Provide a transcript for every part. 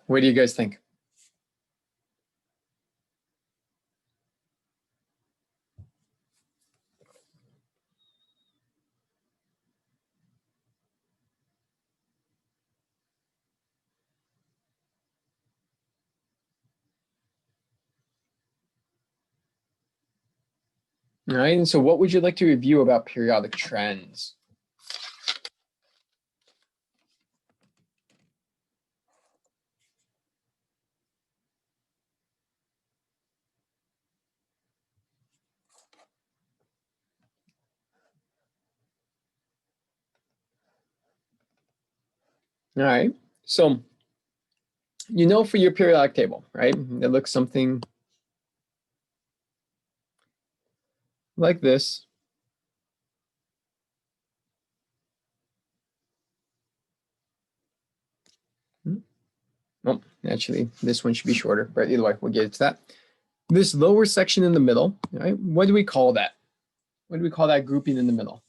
What do you guys think? All right, and so what would you like to review about periodic trends? All right, so you know for your periodic table, right? It looks something like this. Oh, actually, this one should be shorter, but either way, we'll get to that. This lower section in the middle, right? What do we call that? What do we call that grouping in the middle?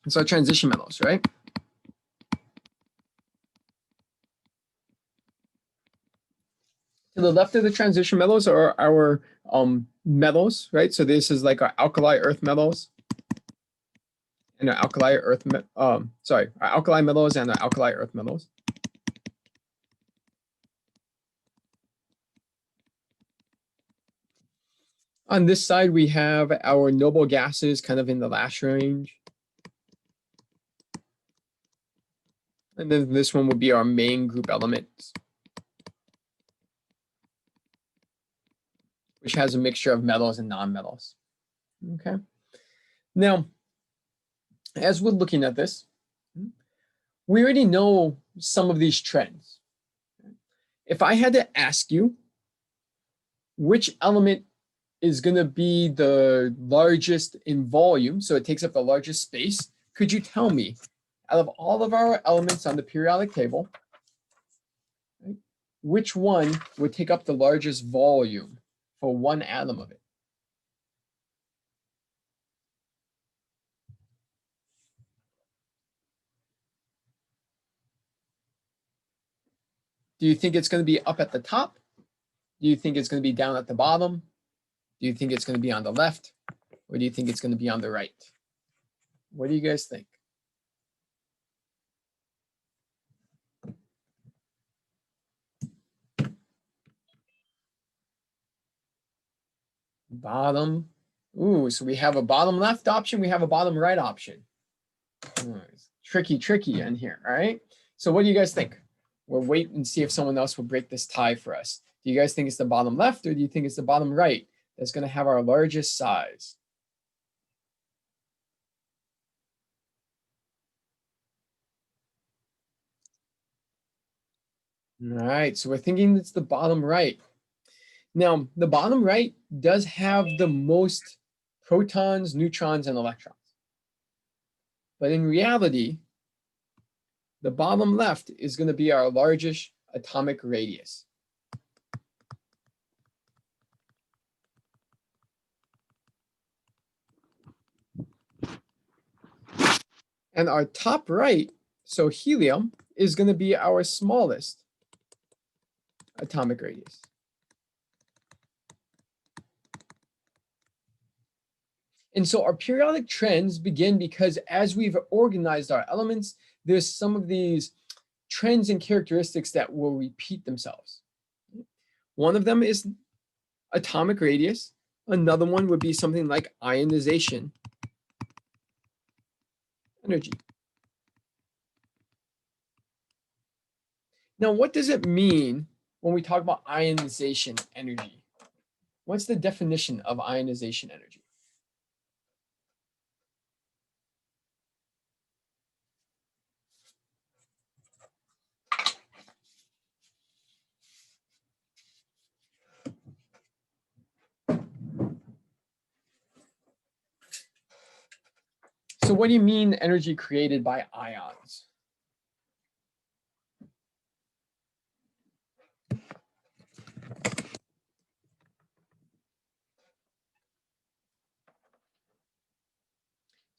It's our transition metals, right? To the left of the transition metals are our metals, right? So this is like our alkali earth metals and our alkali earth, our alkali metals and our alkali earth metals. On this side, we have our noble gases kind of in the last range. And then this one would be our main group elements, which has a mixture of metals and non-metals. Okay. Now, as we're looking at this, we already know some of these trends. If I had to ask you which element is going to be the largest in volume, so it takes up the largest space, could you tell me, out of all of our elements on the periodic table, right, which one would take up the largest volume for one atom of it? Do you think it's going to be up at the top? Do you think it's going to be down at the bottom? Do you think it's going to be on the left? Or do you think it's going to be on the right? What do you guys think? Bottom. Ooh, so we have a bottom left option. We have a bottom right option. It's tricky in here, all right? So what do you guys think? We'll wait and see if someone else will break this tie for us. Do you guys think it's the bottom left or do you think it's the bottom right that's going to have our largest size? All right, so we're thinking it's the bottom right. Now, the bottom right does have the most protons, neutrons, and electrons. But in reality, the bottom left is going to be our largest atomic radius. And our top right, so helium, is going to be our smallest atomic radius. And so our periodic trends begin because as we've organized our elements, there's some of these trends and characteristics that will repeat themselves. One of them is atomic radius. Another one would be something like ionization energy. Now, what does it mean when we talk about ionization energy? What's the definition of ionization energy? So what do you mean energy created by ions?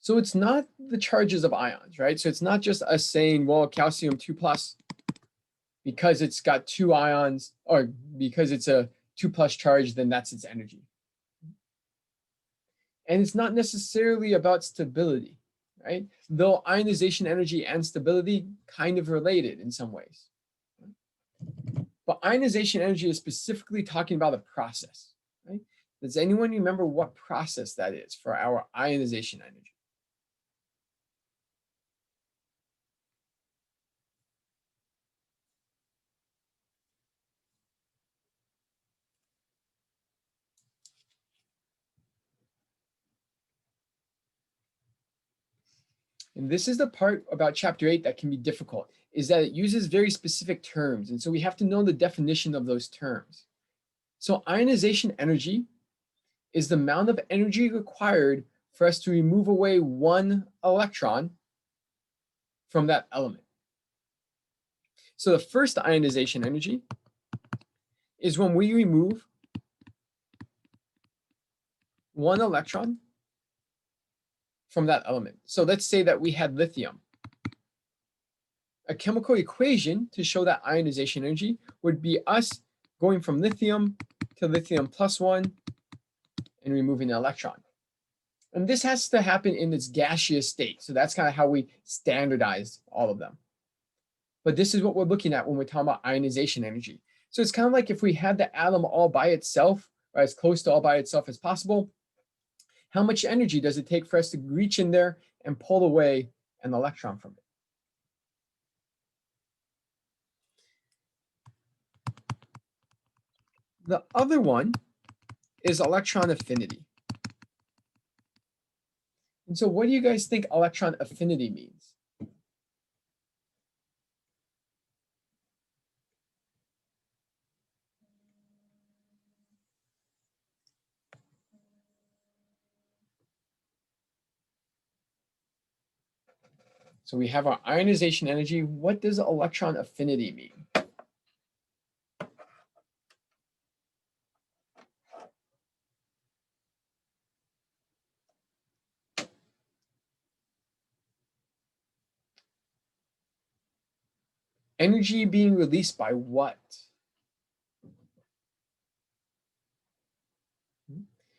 So it's not the charges of ions, right? So it's not just us saying, well, calcium 2 plus, because it's got 2 ions, or because it's a 2 plus charge, then that's its energy. And it's not necessarily about stability, right? Though ionization energy and stability kind of related in some ways. But ionization energy is specifically talking about a process, right? Does anyone remember what process that is for our ionization energy? And this is the part about chapter 8 that can be difficult, is that it uses very specific terms. And so we have to know the definition of those terms. So ionization energy is the amount of energy required for us to remove away one electron from that element. So the first ionization energy is when we remove one electron from that element. So let's say that we had lithium. A chemical equation to show that ionization energy would be us going from lithium to lithium plus 1 and removing an electron. And this has to happen in its gaseous state. So that's kind of how we standardize all of them. But this is what we're looking at when we're talking about ionization energy. So it's kind of like if we had the atom all by itself, or as close to all by itself as possible, how much energy does it take for us to reach in there and pull away an electron from it? The other one is electron affinity. And so what do you guys think electron affinity means? So we have our ionization energy. What does electron affinity mean? Energy being released by what?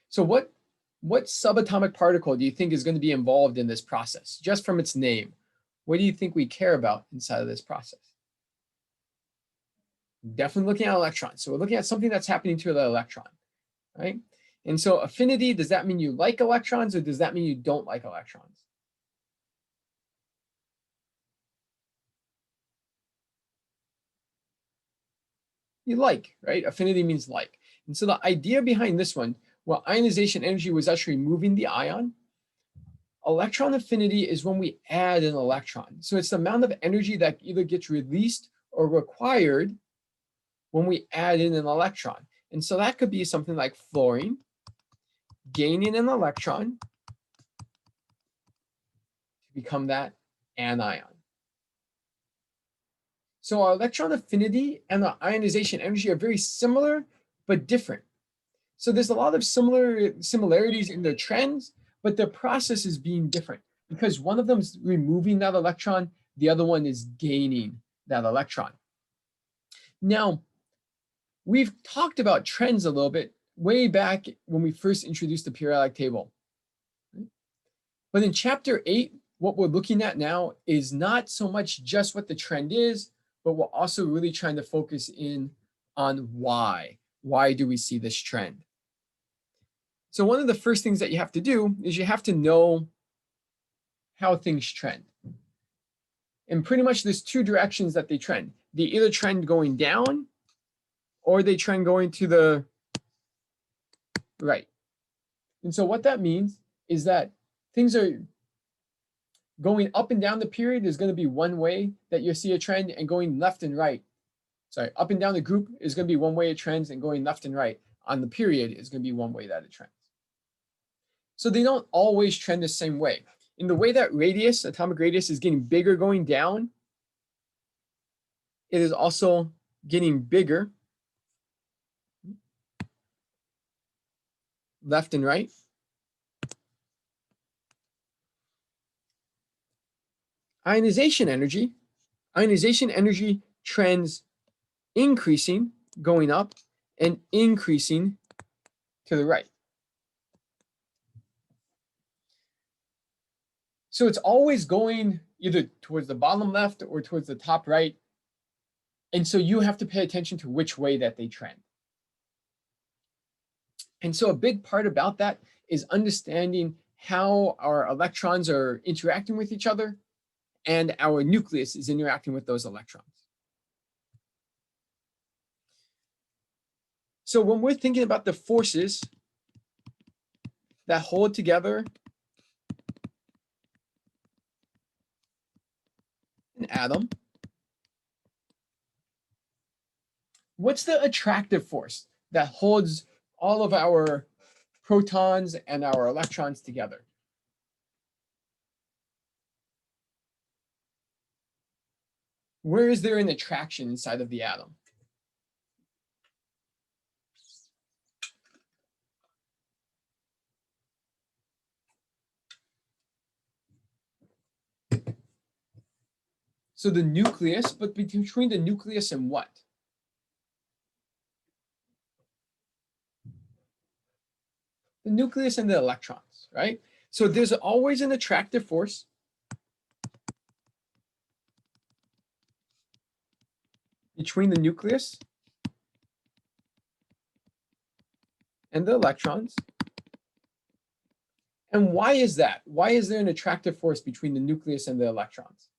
So what subatomic particle do you think is going to be involved in this process? Just from its name, what do you think we care about inside of this process? Definitely looking at electrons. So we're looking at something that's happening to the electron, right? And so affinity, does that mean you like electrons or does that mean you don't like electrons? You like, right? Affinity means like. And so the idea behind this one, well, ionization energy was actually removing the ion. Electron affinity is when we add an electron. So it's the amount of energy that either gets released or required when we add in an electron. And so that could be something like fluorine gaining an electron to become that anion. So our electron affinity and our ionization energy are very similar, but different. So there's a lot of similarities in their trends, but their process is being different because one of them is removing that electron, the other one is gaining that electron. Now, we've talked about trends a little bit way back when we first introduced the periodic table. But in chapter 8, what we're looking at now is not so much just what the trend is, but we're also really trying to focus in on why. Why do we see this trend? So one of the first things that you have to do is you have to know how things trend. And pretty much there's two directions that they trend. They either trend going down or they trend going to the right. And so what that means is that things are going up and down the period is going to be one way that you'll see a trend, and going left and right. Sorry, up and down the group is going to be one way it trends, and going left and right on the period is going to be one way that it trends. So they don't always trend the same way. In the way that radius, atomic radius, is getting bigger going down, it is also getting bigger left and right. ionization energy trends increasing, going up, and increasing to the right. So it's always going either towards the bottom left or towards the top right. And so you have to pay attention to which way that they trend. And so a big part about that is understanding how our electrons are interacting with each other and our nucleus is interacting with those electrons. So when we're thinking about the forces that hold together an atom, what's the attractive force that holds all of our protons and our electrons together? Where is there an attraction inside of the atom? So the nucleus, but between the nucleus and what? The nucleus and the electrons, right? So there's always an attractive force between the nucleus and the electrons. And why is that? Why is there an attractive force between the nucleus and the electrons?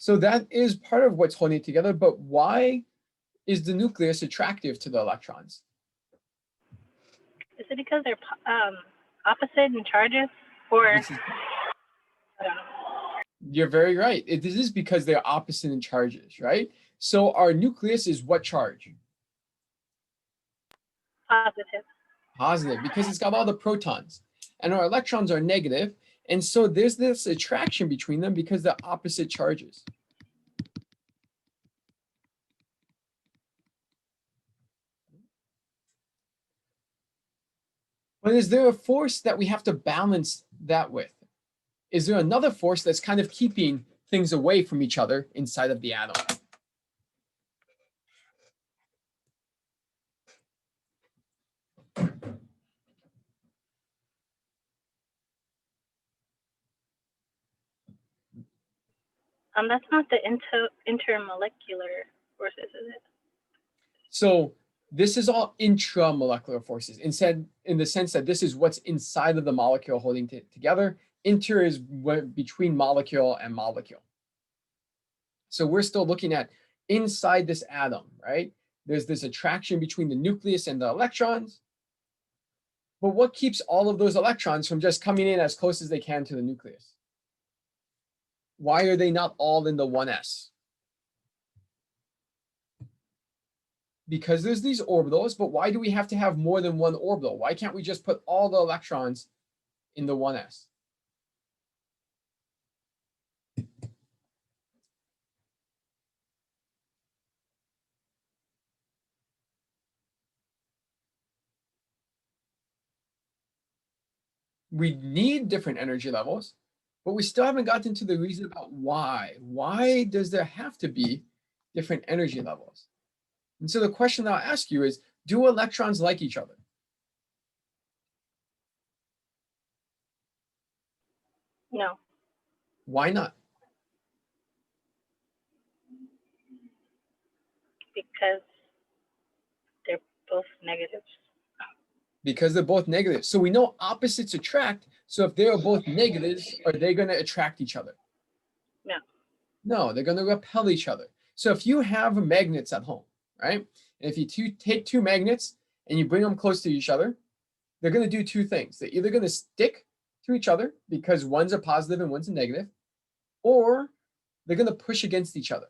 So that is part of what's holding it together, but why is the nucleus attractive to the electrons? Is it because they're opposite in charges, or I don't know. You're very right. This is because they're opposite in charges, right? So our nucleus is what charge? Positive. Positive, because it's got all the protons. And our electrons are negative, and so there's this attraction between them because they're opposite charges. But is there a force that we have to balance that with? Is there another force that's kind of keeping things away from each other inside of the atom? That's not the intermolecular forces, is it? So this is all intramolecular forces, instead, in the sense that this is what's inside of the molecule holding it together. Inter is between molecule and molecule. So we're still looking at inside this atom, right? There's this attraction between the nucleus and the electrons. But what keeps all of those electrons from just coming in as close as they can to the nucleus? Why are they not all in the 1s? Because there's these orbitals, but why do we have to have more than one orbital? Why can't we just put all the electrons in the 1s? We need different energy levels, but we still haven't gotten to the reason about why. Why does there have to be different energy levels? And so the question I'll ask you is, do electrons like each other? No. Why not? Because they're both negatives. Because they're both negative. So we know opposites attract. So if they're both negatives, are they going to attract each other? No. No, they're going to repel each other. So if you have magnets at home, right? And if you take two magnets and you bring them close to each other, they're going to do two things. They're either going to stick to each other because one's a positive and one's a negative, or they're going to push against each other.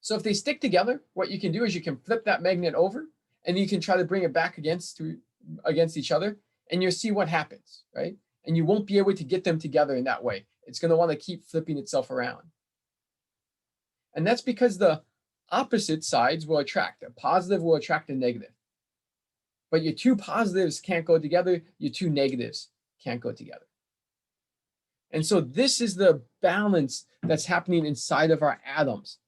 So if they stick together, what you can do is you can flip that magnet over and you can try to bring it back against each other, and you'll see what happens, right? and you won't be able to get them together in that way. It's going to want to keep flipping itself around. And that's because the opposite sides will attract. A positive will attract a negative. But your two positives can't go together, your two negatives can't go together. And so this is the balance that's happening inside of our atoms,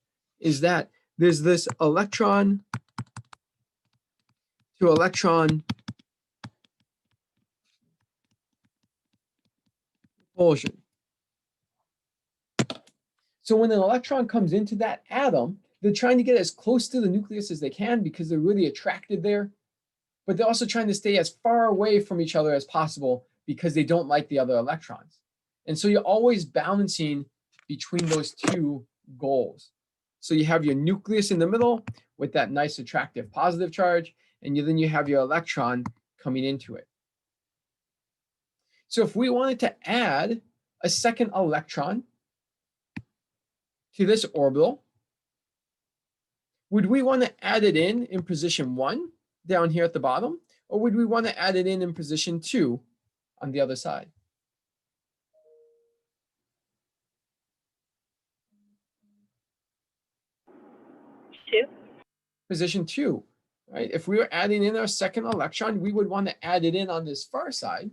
is that there's this electron to electron repulsion. So when an electron comes into that atom, they're trying to get as close to the nucleus as they can because they're really attracted there. But they're also trying to stay as far away from each other as possible because they don't like the other electrons. And so you're always balancing between those two goals. So you have your nucleus in the middle with that nice attractive positive charge, and then you have your electron coming into it. So if we wanted to add a second electron to this orbital, would we want to add it in position 1 down here at the bottom, or would we want to add it in position 2 on the other side? Two. Position 2, right? If we were adding in our second electron, we would want to add it in on this far side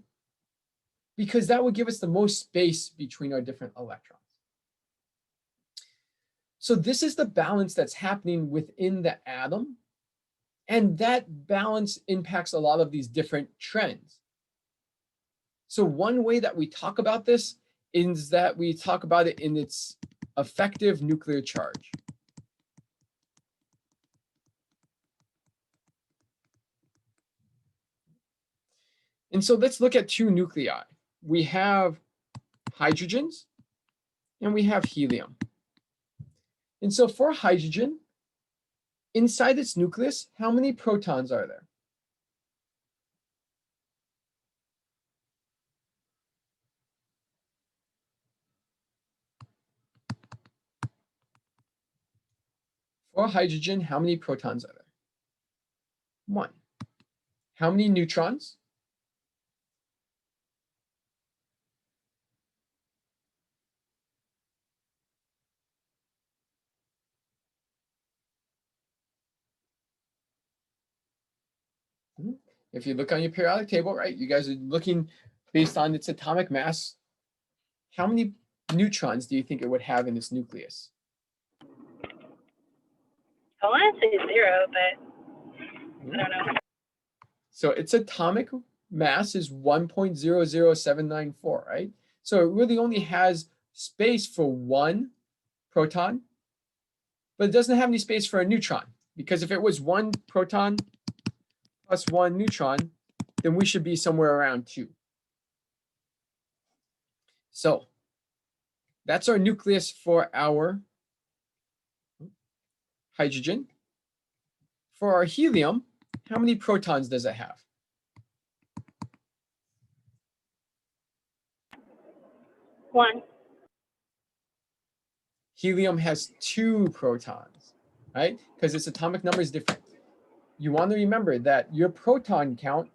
because that would give us the most space between our different electrons. So this is the balance that's happening within the atom, and that balance impacts a lot of these different trends. So one way that we talk about this is that we talk about it in its effective nuclear charge. And so let's look at two nuclei. We have hydrogens and we have helium. And so for hydrogen, inside its nucleus, how many protons are there? For hydrogen, how many protons are there? 1. How many neutrons? If you look on your periodic table, right, you guys are looking based on its atomic mass. How many neutrons do you think it would have in its nucleus? I want to say 0, but I don't know. So its atomic mass is 1.00794, right? So it really only has space for 1 proton, but it doesn't have any space for a neutron, because if it was 1 proton plus 1 neutron, then we should be somewhere around 2. So that's our nucleus for our hydrogen. For our helium, how many protons does it have? 1. Helium has 2 protons, right? Because its atomic number is different. You want to remember that your proton count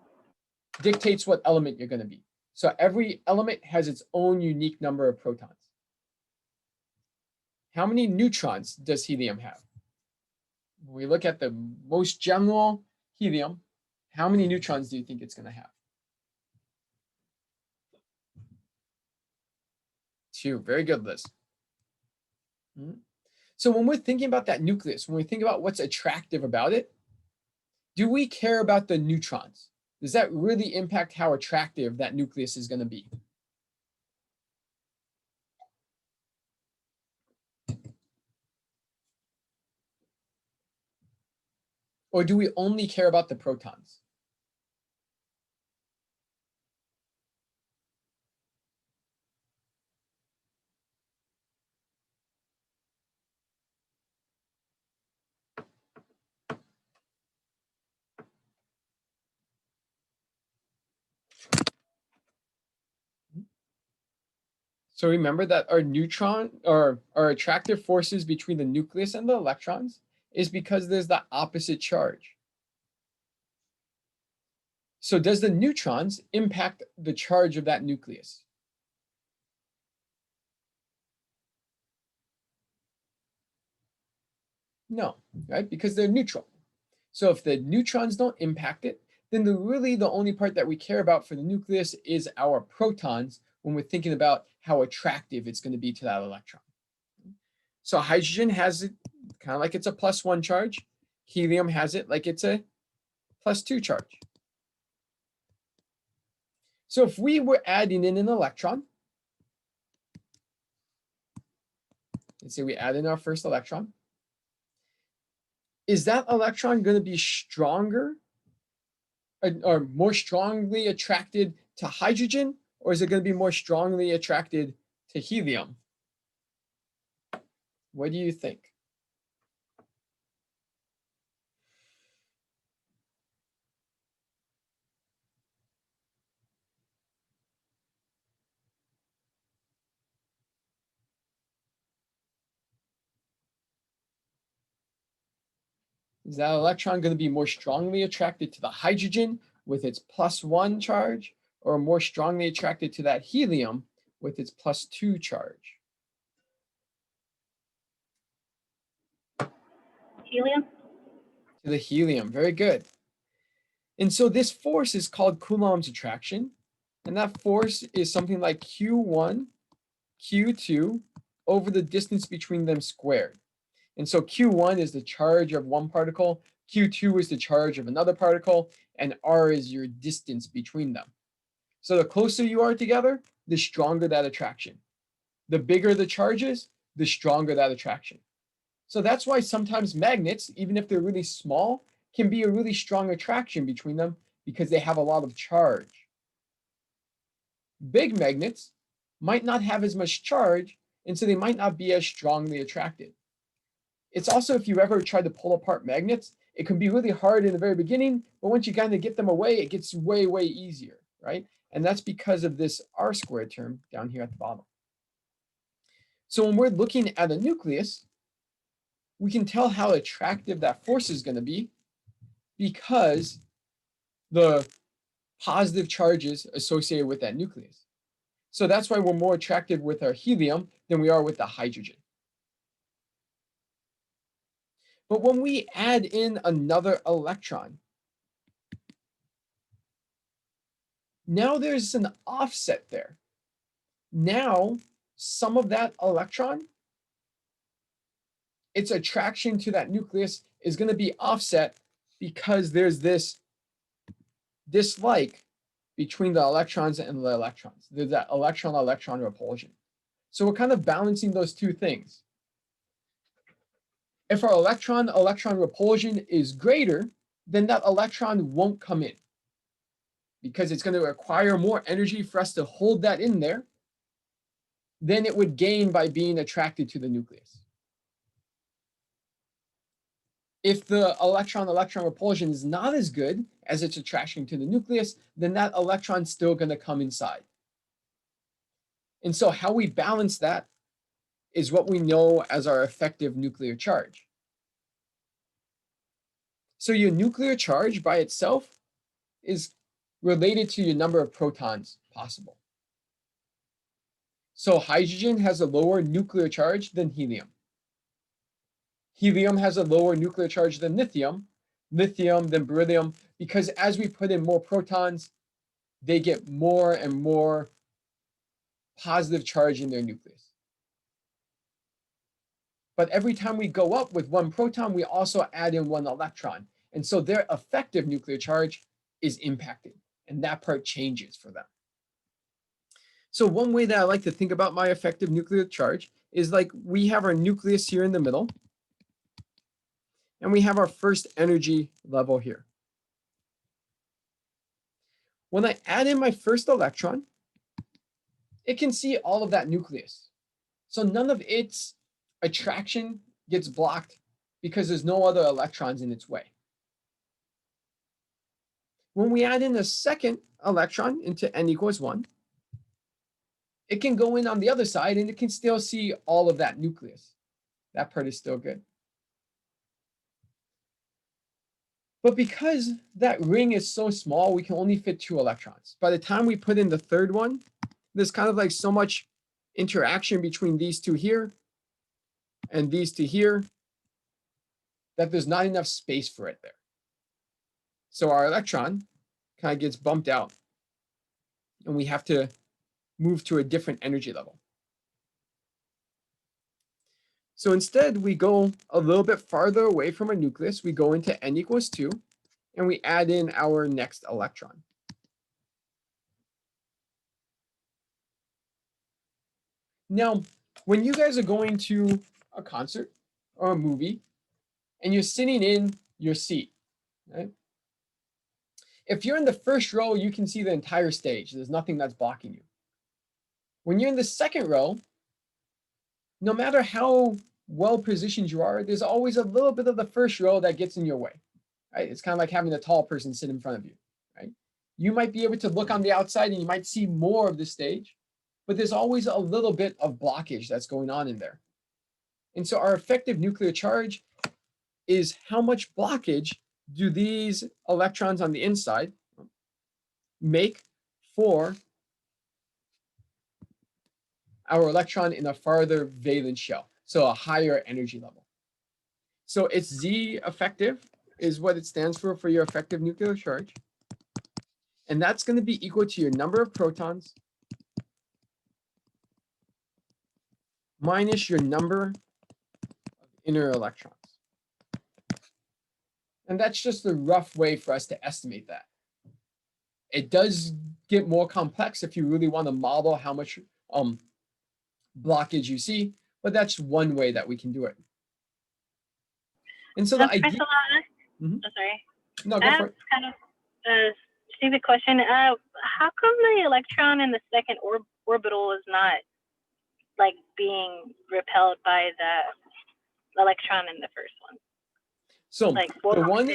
dictates what element you're going to be. So every element has its own unique number of protons. How many neutrons does helium have? When we look at the most general helium, how many neutrons do you think it's going to have? 2. Very good, Liz. So when we're thinking about that nucleus, when we think about what's attractive about it, do we care about the neutrons? Does that really impact how attractive that nucleus is going to be? Or do we only care about the protons? So remember that our neutron or our attractive forces between the nucleus and the electrons is because there's the opposite charge. So does the neutrons impact the charge of that nucleus? No, right? Because they're neutral. So if the neutrons don't impact it, then really the only part that we care about for the nucleus is our protons when we're thinking about how attractive it's going to be to that electron. So hydrogen has it kind of like it's a +1 charge. Helium has it like it's a +2 charge. So if we were adding in an electron, let's say we add in our first electron, is that electron going to be stronger or more strongly attracted to hydrogen, or is it going to be more strongly attracted to helium? What do you think? Is that electron going to be more strongly attracted to the hydrogen with its +1 charge, or more strongly attracted to that helium with its +2 charge? Helium? To the helium. Very good. And so this force is called Coulomb's attraction. And that force is something like Q1, Q2 over the distance between them squared. And so Q1 is the charge of one particle, Q2 is the charge of another particle, and R is your distance between them. So the closer you are together, the stronger that attraction. The bigger the charges, the stronger that attraction. So that's why sometimes magnets, even if they're really small, can be a really strong attraction between them because they have a lot of charge. Big magnets might not have as much charge, and so they might not be as strongly attracted. It's also, if you ever try to pull apart magnets, it can be really hard in the very beginning, but once you kind of get them away, it gets way, way easier, right? And that's because of this R squared term down here at the bottom. So when we're looking at a nucleus, we can tell how attractive that force is going to be because the positive charges associated with that nucleus. So that's why we're more attractive with our helium than we are with the hydrogen. But when we add in another electron, now there's an offset there. Now, some of that electron, its attraction to that nucleus is going to be offset because there's this dislike between the electrons and the electrons. There's that electron-electron repulsion. So we're kind of balancing those two things. If our electron-electron repulsion is greater, then that electron won't come in because it's going to require more energy for us to hold that in there than it would gain by being attracted to the nucleus. If the electron-electron repulsion is not as good as its attraction to the nucleus, then that electron's still going to come inside. And so how we balance that is what we know as our effective nuclear charge. So your nuclear charge by itself is related to your number of protons possible. So hydrogen has a lower nuclear charge than helium. Helium has a lower nuclear charge than lithium, lithium than beryllium, because as we put in more protons, they get more and more positive charge in their nucleus. But every time we go up with one proton, we also add in one electron. And so their effective nuclear charge is impacted, and that part changes for them. So one way that I like to think about my effective nuclear charge is like we have our nucleus here in the middle, and we have our first energy level here. When I add in my first electron, it can see all of that nucleus. So none of its attraction gets blocked because there's no other electrons in its way. When we add in a second electron into n equals 1, it can go in on the other side and it can still see all of that nucleus. That part is still good. But because that ring is so small, we can only fit 2 electrons. By the time we put in the third one, there's kind of like so much interaction between these two here and these two here that there's not enough space for it there. So our electron kind of gets bumped out, and we have to move to a different energy level. So instead, we go a little bit farther away from our nucleus. We go into n equals 2, and we add in our next electron. Now, when you guys are going to a concert or a movie, and you're sitting in your seat, right? If you're in the first row, you can see the entire stage. There's nothing that's blocking you. When you're in the second row, no matter how well positioned you are, there's always a little bit of the first row that gets in your way, right? It's kind of like having a tall person sit in front of you, right? You might be able to look on the outside and you might see more of the stage, but there's always a little bit of blockage that's going on in there. And so our effective nuclear charge is how much blockage do these electrons on the inside make for our electron in a farther valence shell, so a higher energy level. So it's Z effective is what it stands for your effective nuclear charge. And that's going to be equal to your number of protons minus your number of inner electrons. And that's just a rough way for us to estimate that. It does get more complex if you really want to model how much blockage you see, but that's one way that we can do it. And so the idea. I'm sorry. No, go for it. Kind of a stupid question. How come the electron in the second orbital is not like being repelled by the electron in the first one? So like, the one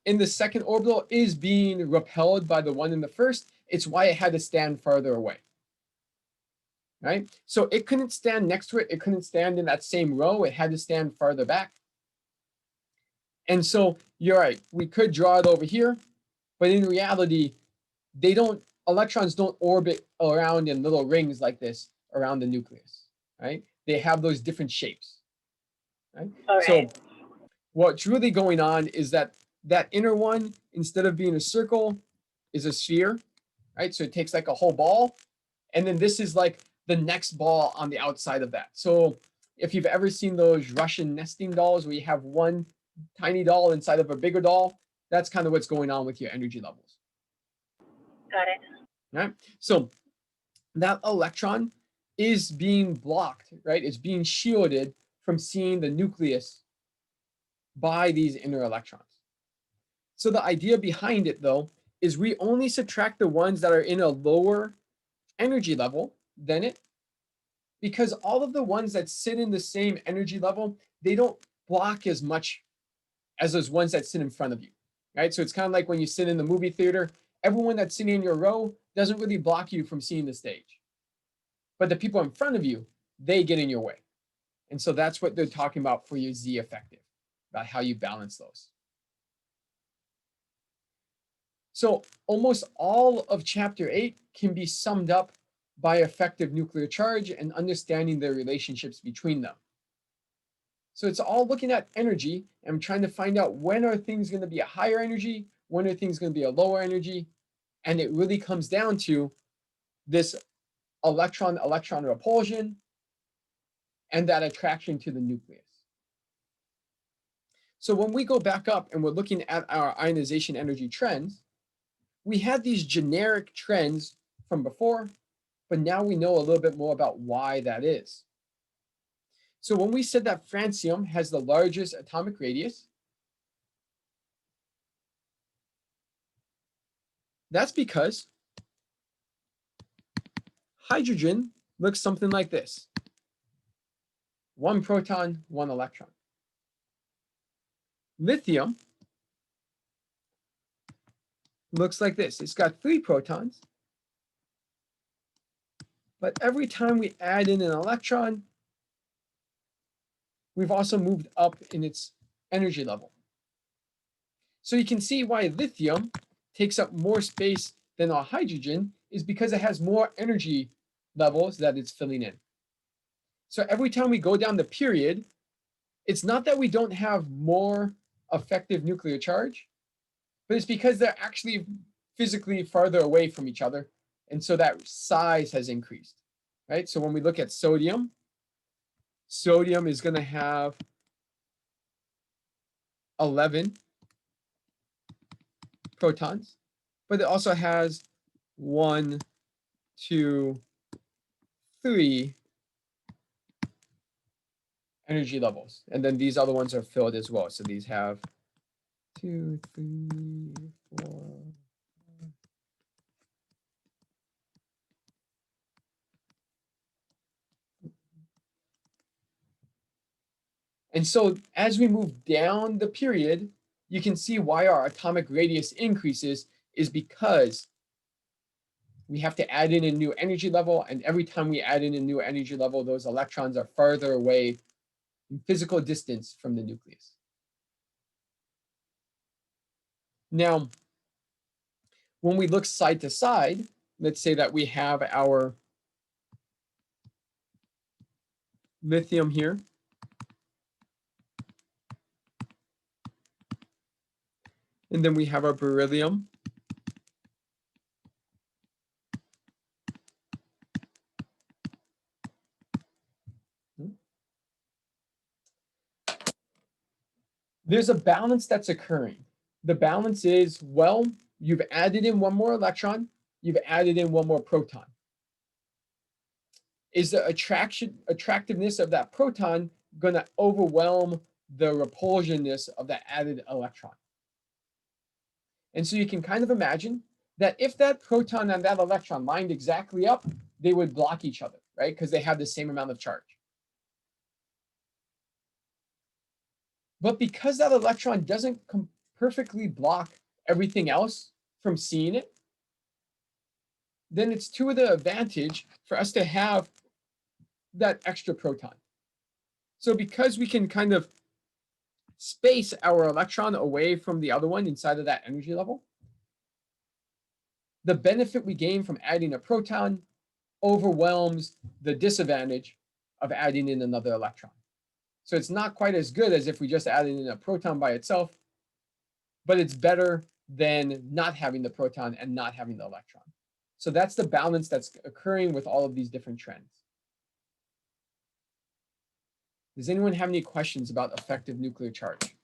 in the second orbital is being repelled by the one in the first. It's why it had to stand farther away. Right? So it couldn't stand next to it. It couldn't stand in that same row. It had to stand farther back. And so you're right. We could draw it over here, but in reality, electrons don't orbit around in little rings like this around the nucleus, right? They have those different shapes, right? So what's really going on is that inner one, instead of being a circle, is a sphere, right? So it takes like a whole ball, and then this is like the next ball on the outside of that. So if you've ever seen those Russian nesting dolls where you have one tiny doll inside of a bigger doll, that's kind of what's going on with your energy levels. Got it. Right? So that electron is being blocked, right? It's being shielded from seeing the nucleus by these inner electrons. So the idea behind it, though, is we only subtract the ones that are in a lower energy level than it, because all of the ones that sit in the same energy level, they don't block as much as those ones that sit in front of you, right? So it's kind of like when you sit in the movie theater, everyone that's sitting in your row doesn't really block you from seeing the stage. But the people in front of you, they get in your way. And so that's what they're talking about for your Z effective, about how you balance those. So almost all of chapter 8 can be summed up by effective nuclear charge and understanding the relationships between them. So it's all looking at energy and trying to find out when are things going to be a higher energy, when are things going to be a lower energy, and it really comes down to this electron-electron repulsion and that attraction to the nucleus. So when we go back up and we're looking at our ionization energy trends, we had these generic trends from before, but now we know a little bit more about why that is. So when we said that francium has the largest atomic radius, that's because hydrogen looks something like this. 1 proton, 1 electron. Lithium looks like this. It's got 3 protons, but every time we add in an electron, we've also moved up in its energy level. So you can see why lithium takes up more space than our hydrogen is because it has more energy levels that it's filling in. So every time we go down the period, it's not that we don't have more effective nuclear charge, but it's because they're actually physically farther away from each other. And so that size has increased, right? So when we look at sodium, sodium is going to have 11 protons, but it also has 1, 2, 3 energy levels. And then these other ones are filled as well. So these have 2, 3, 4. And so as we move down the period, you can see why our atomic radius increases is because we have to add in a new energy level. And every time we add in a new energy level, those electrons are farther away in physical distance from the nucleus. Now, when we look side to side, let's say that we have our lithium here. And then we have our beryllium. There's a balance that's occurring. The balance is, well, you've added in one more electron, you've added in one more proton. Is the attractiveness of that proton going to overwhelm the repulsionness of that added electron? And so you can kind of imagine that if that proton and that electron lined exactly up, they would block each other, right? Because they have the same amount of charge. But because that electron doesn't perfectly block everything else from seeing it, then it's to the advantage for us to have that extra proton. So because we can kind of space our electron away from the other one inside of that energy level, the benefit we gain from adding a proton overwhelms the disadvantage of adding in another electron. So it's not quite as good as if we just added in a proton by itself, but it's better than not having the proton and not having the electron. So that's the balance that's occurring with all of these different trends. Does anyone have any questions about effective nuclear charge?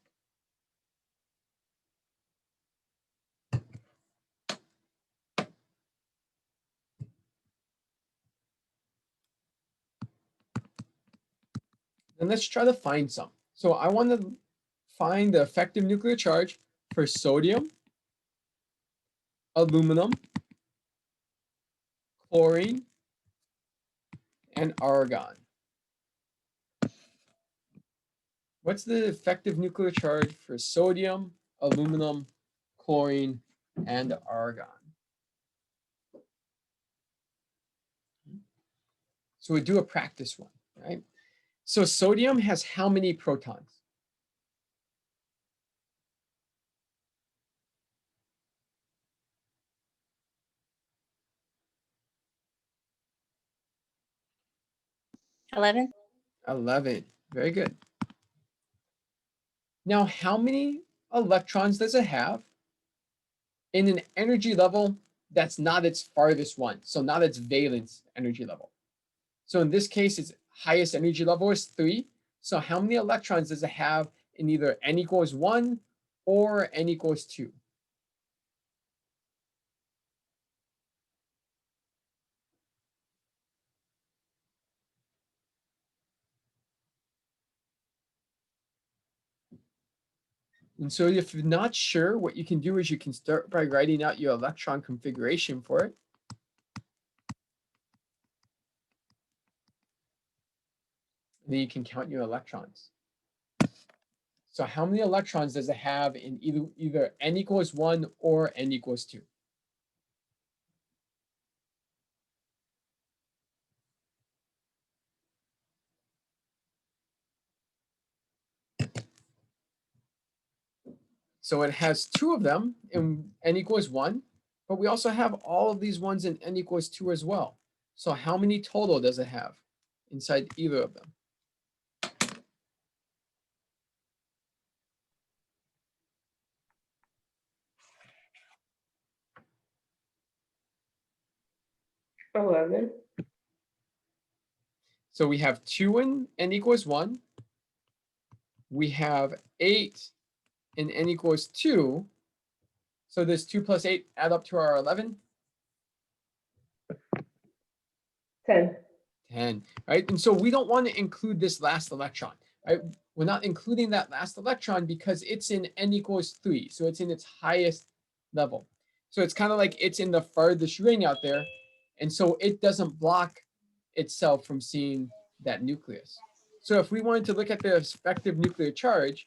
And let's try to find some. So I want to find the effective nuclear charge for sodium, aluminum, chlorine, and argon. What's the effective nuclear charge for sodium, aluminum, chlorine, and argon? So we do a practice one, right? So sodium has how many protons? $11. 11. Very good. Now, how many electrons does it have in an energy level that's not its farthest one? So not its valence energy level. So in this case, its highest energy level is 3. So how many electrons does it have in either n equals 1 or n equals 2? And so if you're not sure, what you can do is you can start by writing out your electron configuration for it. And then you can count your electrons. So how many electrons does it have in either n equals 1 or n equals 2? So it has two of them in n equals 1, but we also have all of these ones in n equals 2 as well. So how many total does it have inside either of them? So we have 2 in n equals 1. We have 8 in n equals 2. So this 2 plus 8 add up to our 11? 10. 10, right? And so we don't want to include this last electron, right? We're not including that last electron because it's in n equals 3. So it's in its highest level. So it's kind of like it's in the farthest ring out there. And so it doesn't block itself from seeing that nucleus. So if we wanted to look at the effective nuclear charge,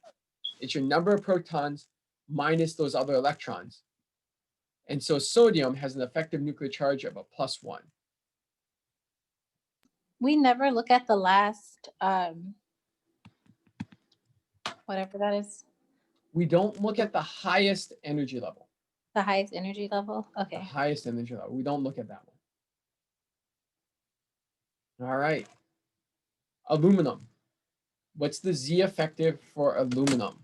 it's your number of protons minus those other electrons. And so sodium has an effective nuclear charge of a +1. We never look at the last, whatever that is, We don't look at the highest energy level. the highest energy level. The Okay. highest energy level. We don't look at that one. All right. Aluminum. What's the Z effective for aluminum?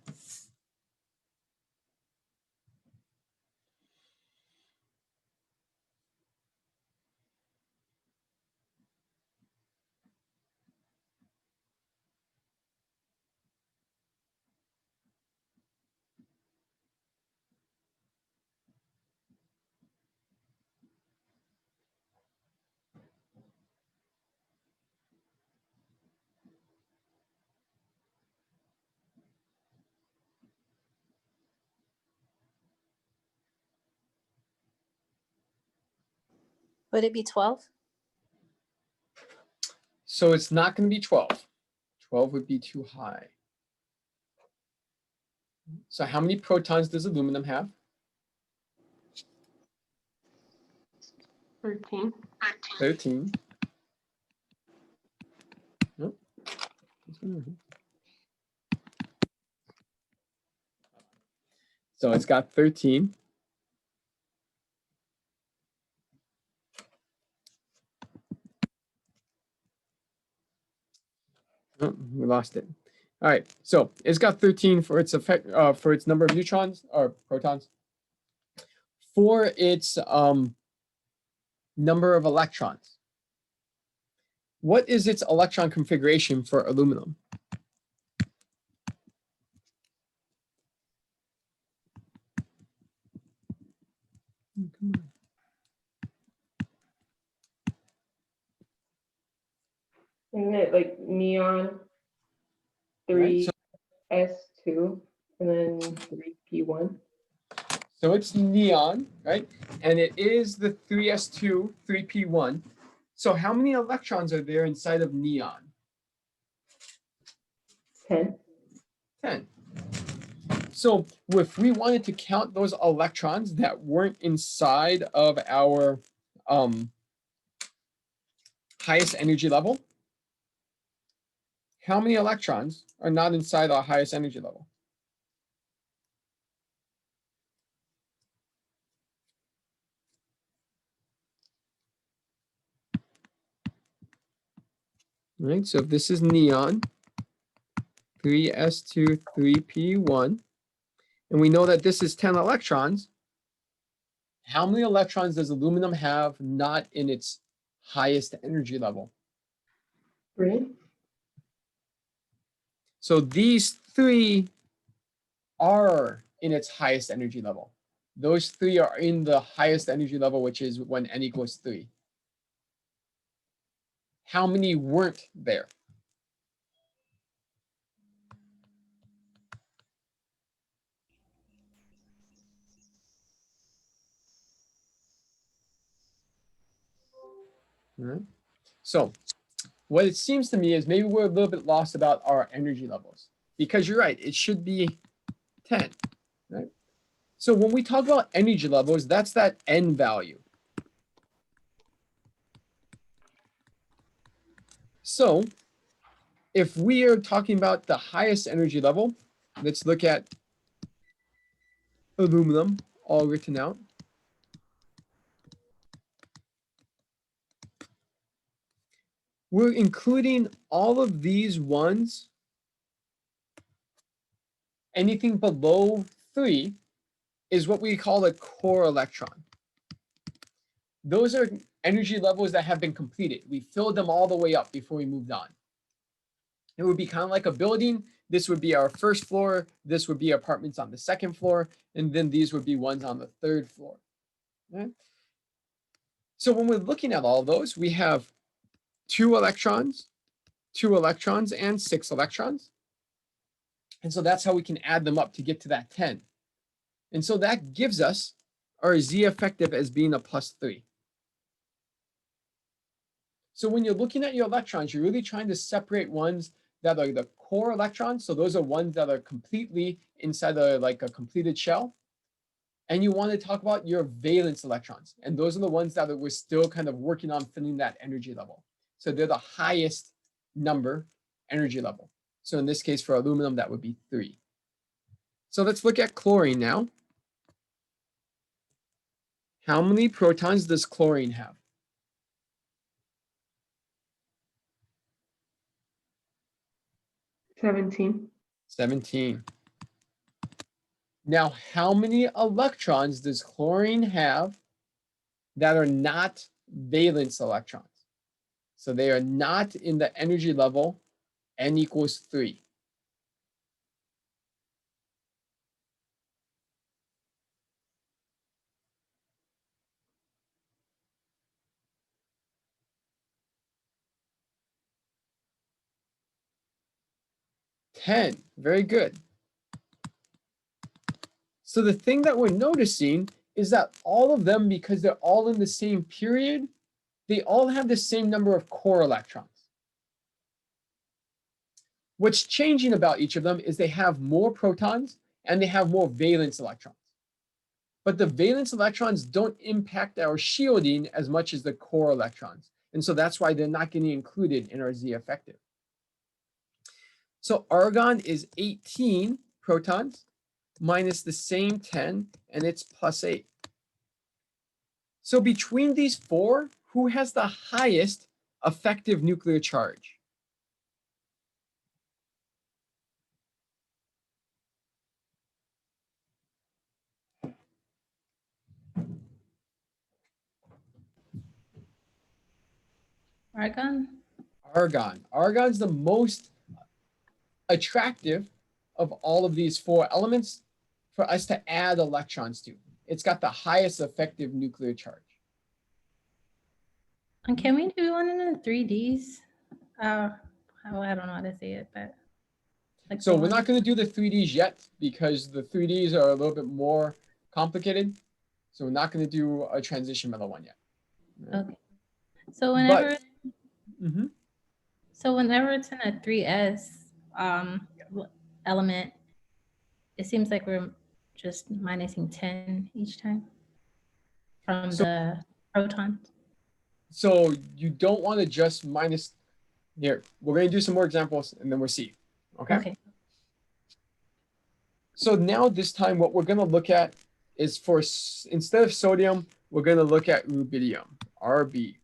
Would it be 12? So it's not going to be 12. 12 would be too high. So how many protons does aluminum have? 13. 13. Nope. So it's got 13. Oh, we lost it. All right, so it's got 13 for its effect for its number of neutrons or protons. For its number of electrons. What is its electron configuration for aluminum? Isn't it like neon Right, 3s2 and then 3p1? so it's neon, right? And it is the 3s2, 3p1. So how many electrons are there inside of neon? 10. 10. So if we wanted to count those electrons that weren't inside of our highest energy level, how many electrons are not inside our highest energy level? Right, so if this is neon, 3s2, 3p1, and we know that this is 10 electrons, how many electrons does aluminum have not in its highest energy level? 3. So these 3 are in its highest energy level. Those 3 are in the highest energy level, which is when n equals 3. How many weren't there? All right. So what it seems to me is maybe we're a little bit lost about our energy levels, because you're right, it should be 10, right? So when we talk about energy levels, that's that n value. So if we are talking about the highest energy level, let's look at aluminum, all written out. We're including all of these ones. Anything below 3 is what we call a core electron. Those are energy levels that have been completed. We filled them all the way up before we moved on. It would be kind of like a building. This would be our first floor. This would be apartments on the second floor. And then these would be ones on the third floor. Okay? So when we're looking at all those, we have 2 electrons, and 6 electrons. And so that's how we can add them up to get to that 10. And so that gives us our Z effective as being a +3. So when you're looking at your electrons, you're really trying to separate ones that are the core electrons. So those are ones that are completely inside like a completed shell. And you want to talk about your valence electrons. And those are the ones that we're still kind of working on filling that energy level. So they're the highest number energy level. So in this case, for aluminum, that would be 3. So let's look at chlorine now. How many protons does chlorine have? 17. 17. Now, how many electrons does chlorine have that are not valence electrons? So they are not in the energy level n equals 3. Ten. Very good. So the thing that we're noticing is that all of them, because they're all in the same period, they all have the same number of core electrons. What's changing about each of them is they have more protons and they have more valence electrons. But the valence electrons don't impact our shielding as much as the core electrons. And so that's why they're not getting included in our Z effective. So argon is 18 protons minus the same 10, and it's +8. So between these 4, who has the highest effective nuclear charge? Argon? Argon. Argon's the most attractive of all of these 4 elements for us to add electrons to. It's got the highest effective nuclear charge. And can we do one in the 3Ds? I don't know how to say it, but like So the we're one- not going to do the 3Ds yet because the 3Ds are a little bit more complicated. So we're not going to do a transition metal one yet. Okay. So whenever Mhm. whenever it's in a 3s element, it seems like we're just minusing 10 each time from the protons. So you don't want to just minus. Here, we're going to do some more examples and then we'll see. Okay? Okay. So now this time what we're going to look at is instead of sodium, we're going to look at rubidium, Rb.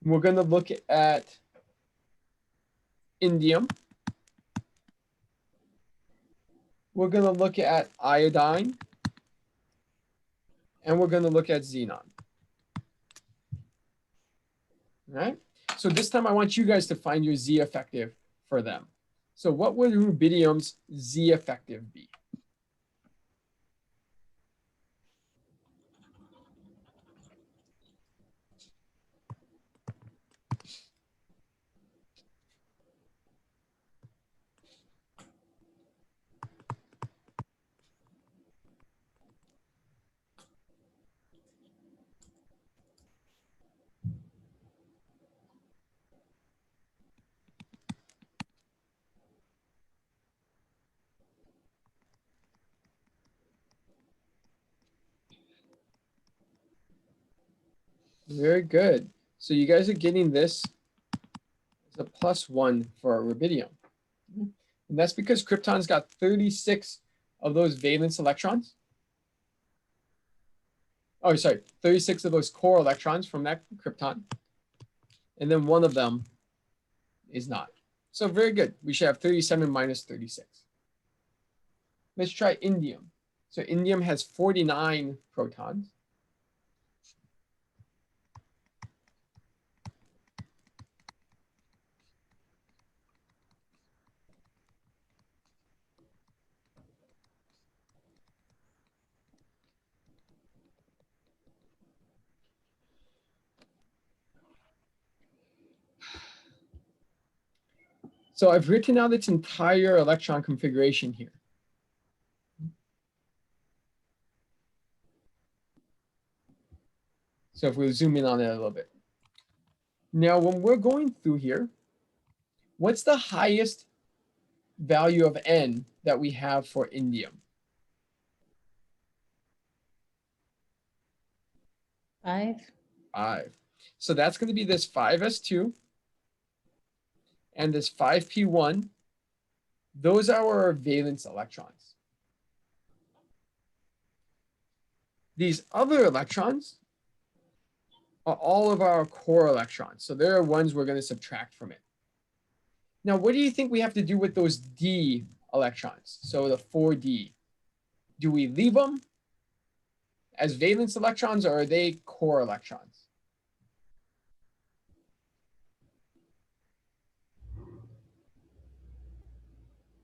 We're going to look at indium. We're going to look at iodine. And we're going to look at xenon. All right? So this time I want you guys to find your Z effective for them. So what would rubidium's Z effective be? Very good. So you guys are getting this as a +1 for our rubidium. And that's because krypton's got 36 of those valence electrons. Oh, sorry, 36 of those core electrons from that krypton. And then one of them is not. So very good. We should have 37 minus 36. Let's try indium. So indium has 49 protons. So I've written out its entire electron configuration here. So if we zoom in on it a little bit. Now, when we're going through here, what's the highest value of N that we have for indium? 5. 5. So that's going to be this 5s2 and this 5p1. Those are our valence electrons. These other electrons are all of our core electrons. So they're ones we're going to subtract from it. Now, what do you think we have to do with those D electrons? So the 4D. Do we leave them as valence electrons, or are they core electrons?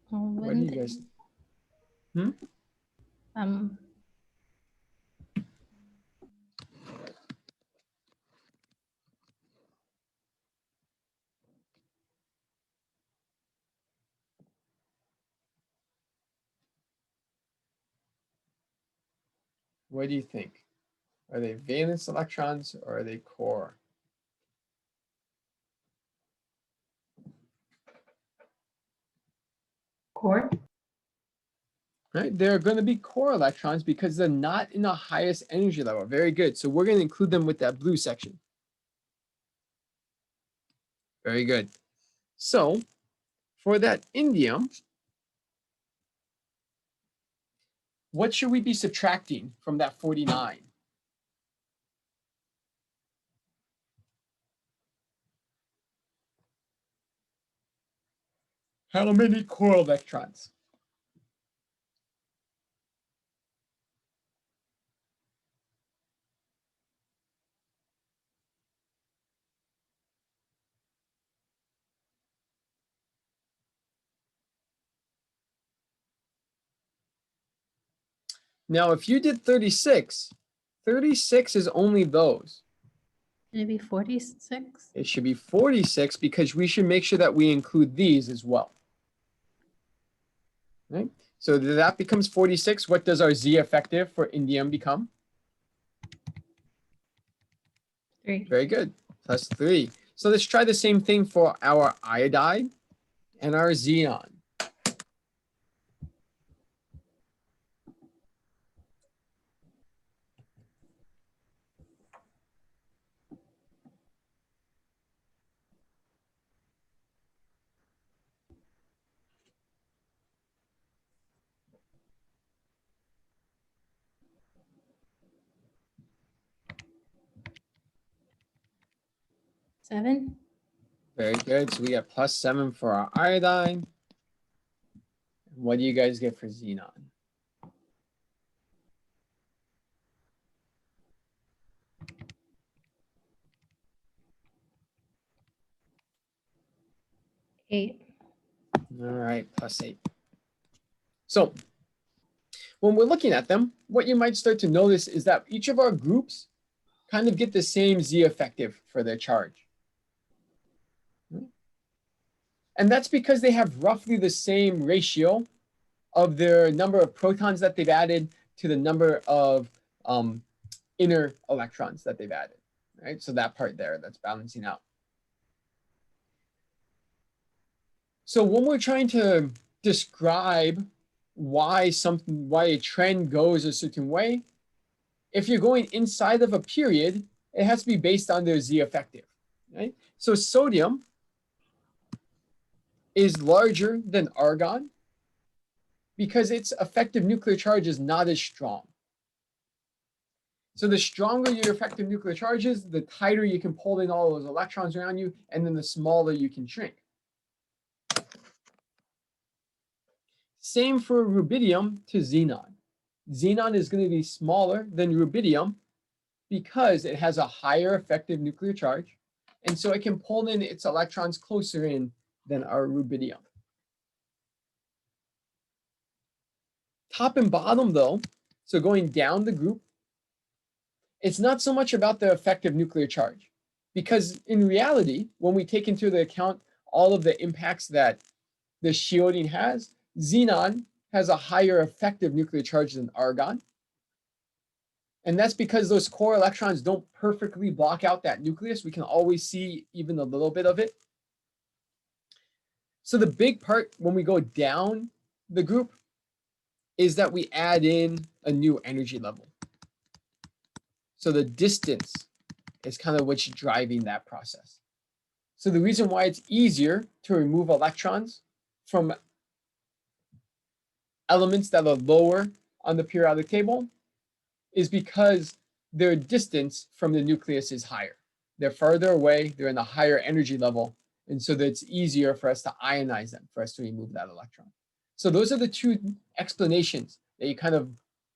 What do you guys? Um, What do you think? Are they valence electrons or are they core? Core. Right? They're going to be core electrons because they're not in the highest energy level. Very good. So we're going to include them with that blue section. Very good. So for that indium, what should we be subtracting from that 49? How many core electrons? Now, if you did 36, 36 is only those. maybe 46. It should be 46 because we should make sure that we include these as well. Right? So that becomes 46. What does our Z effective for indium become? 3. Very good. Plus 3. So let's try the same thing for our iodide and our xenon. Seven. Very good. So we got plus 7 for our iodine. What do you guys get for xenon? Eight. All right, plus 8. So when we're looking at them, what you might start to notice is that each of our groups kind of get the same Z effective for their charge. And that's because they have roughly the same ratio of their number of protons that they've added to the number of inner electrons that they've added, right? So that part there, that's balancing out. So when we're trying to describe why a trend goes a certain way, if you're going inside of a period, it has to be based on their Z effective, right? So sodium is larger than argon because its effective nuclear charge is not as strong. So the stronger your effective nuclear charge is, the tighter you can pull in all those electrons around you, and then the smaller you can shrink. Same for rubidium to xenon. Xenon is going to be smaller than rubidium because it has a higher effective nuclear charge, and so it can pull in its electrons closer in than our rubidium. Top and bottom though, so going down the group, it's not so much about the effective nuclear charge, because in reality, when we take into account all of the impacts that the shielding has, xenon has a higher effective nuclear charge than argon. And that's because those core electrons don't perfectly block out that nucleus. We can always see even a little bit of it. So the big part when we go down the group is that we add in a new energy level. So the distance is kind of what's driving that process. So the reason why it's easier to remove electrons from elements that are lower on the periodic table is because their distance from the nucleus is higher. They're farther away, they're in a higher energy level, and so that it's easier for us to ionize them, for us to remove that electron. So those are the two explanations that you kind of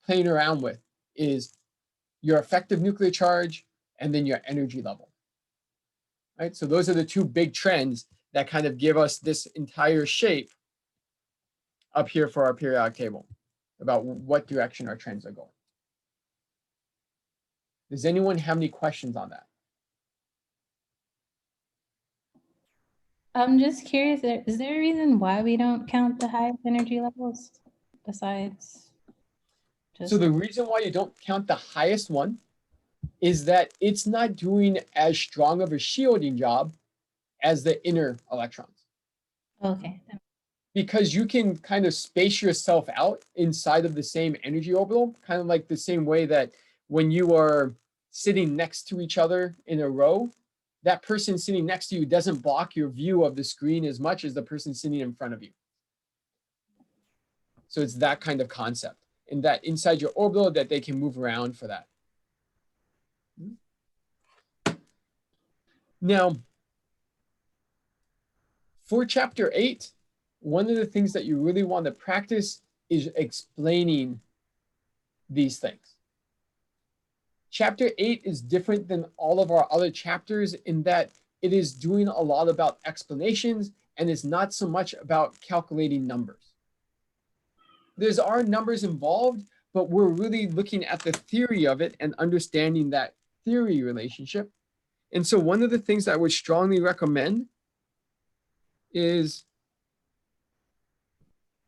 playing around with, is your effective nuclear charge and then your energy level. Right? So those are the two big trends that kind of give us this entire shape up here for our periodic table about what direction our trends are going. Does anyone have any questions on that? I'm just curious, is there a reason why we don't count the highest energy levels besides just? So the reason why you don't count the highest one is that it's not doing as strong of a shielding job as the inner electrons. Okay. Because you can kind of space yourself out inside of the same energy orbital, kind of like the same way that when you are sitting next to each other in a row, that person sitting next to you doesn't block your view of the screen as much as the person sitting in front of you. So it's that kind of concept, and that inside your orbital that they can move around for that. Now, for chapter 8, one of the things that you really want to practice is explaining these things. Chapter 8 is different than all of our other chapters in that it is doing a lot about explanations and it's not so much about calculating numbers. There's our numbers involved, but we're really looking at the theory of it and understanding that theory relationship. And so one of the things that I would strongly recommend is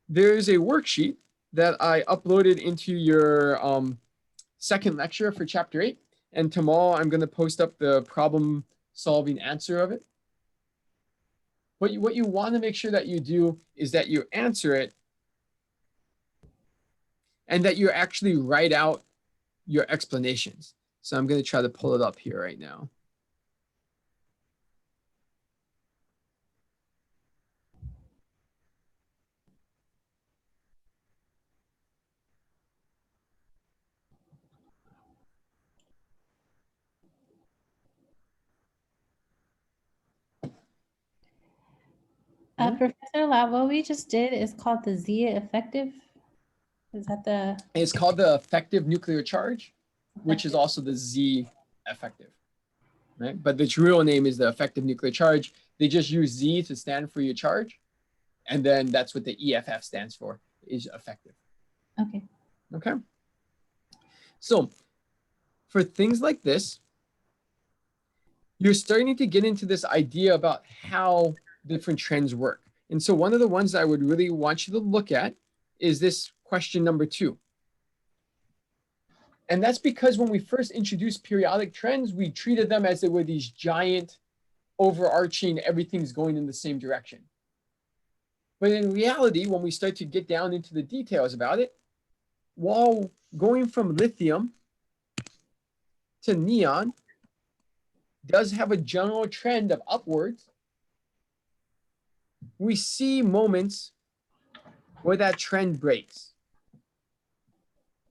there's a worksheet that I uploaded into your second lecture for chapter 8. And tomorrow I'm going to post up the problem solving answer of it. But what you want to make sure that you do is that you answer it and that you actually write out your explanations. So I'm going to try to pull it up here right now. Professor Lau, what we just did is called the Z effective. Is that the? It's called the effective nuclear charge, which is also the Z effective, right? But its real name is the effective nuclear charge. They just use Z to stand for your charge. And then that's what the EFF stands for, is effective. Okay. Okay. So for things like this, you're starting to get into this idea about how different trends work. And so one of the ones that I would really want you to look at is this question number 2. And that's because when we first introduced periodic trends, we treated them as they were these giant, overarching, everything's going in the same direction. But in reality, when we start to get down into the details about it, while going from lithium to neon does have a general trend of upwards, we see moments where that trend breaks.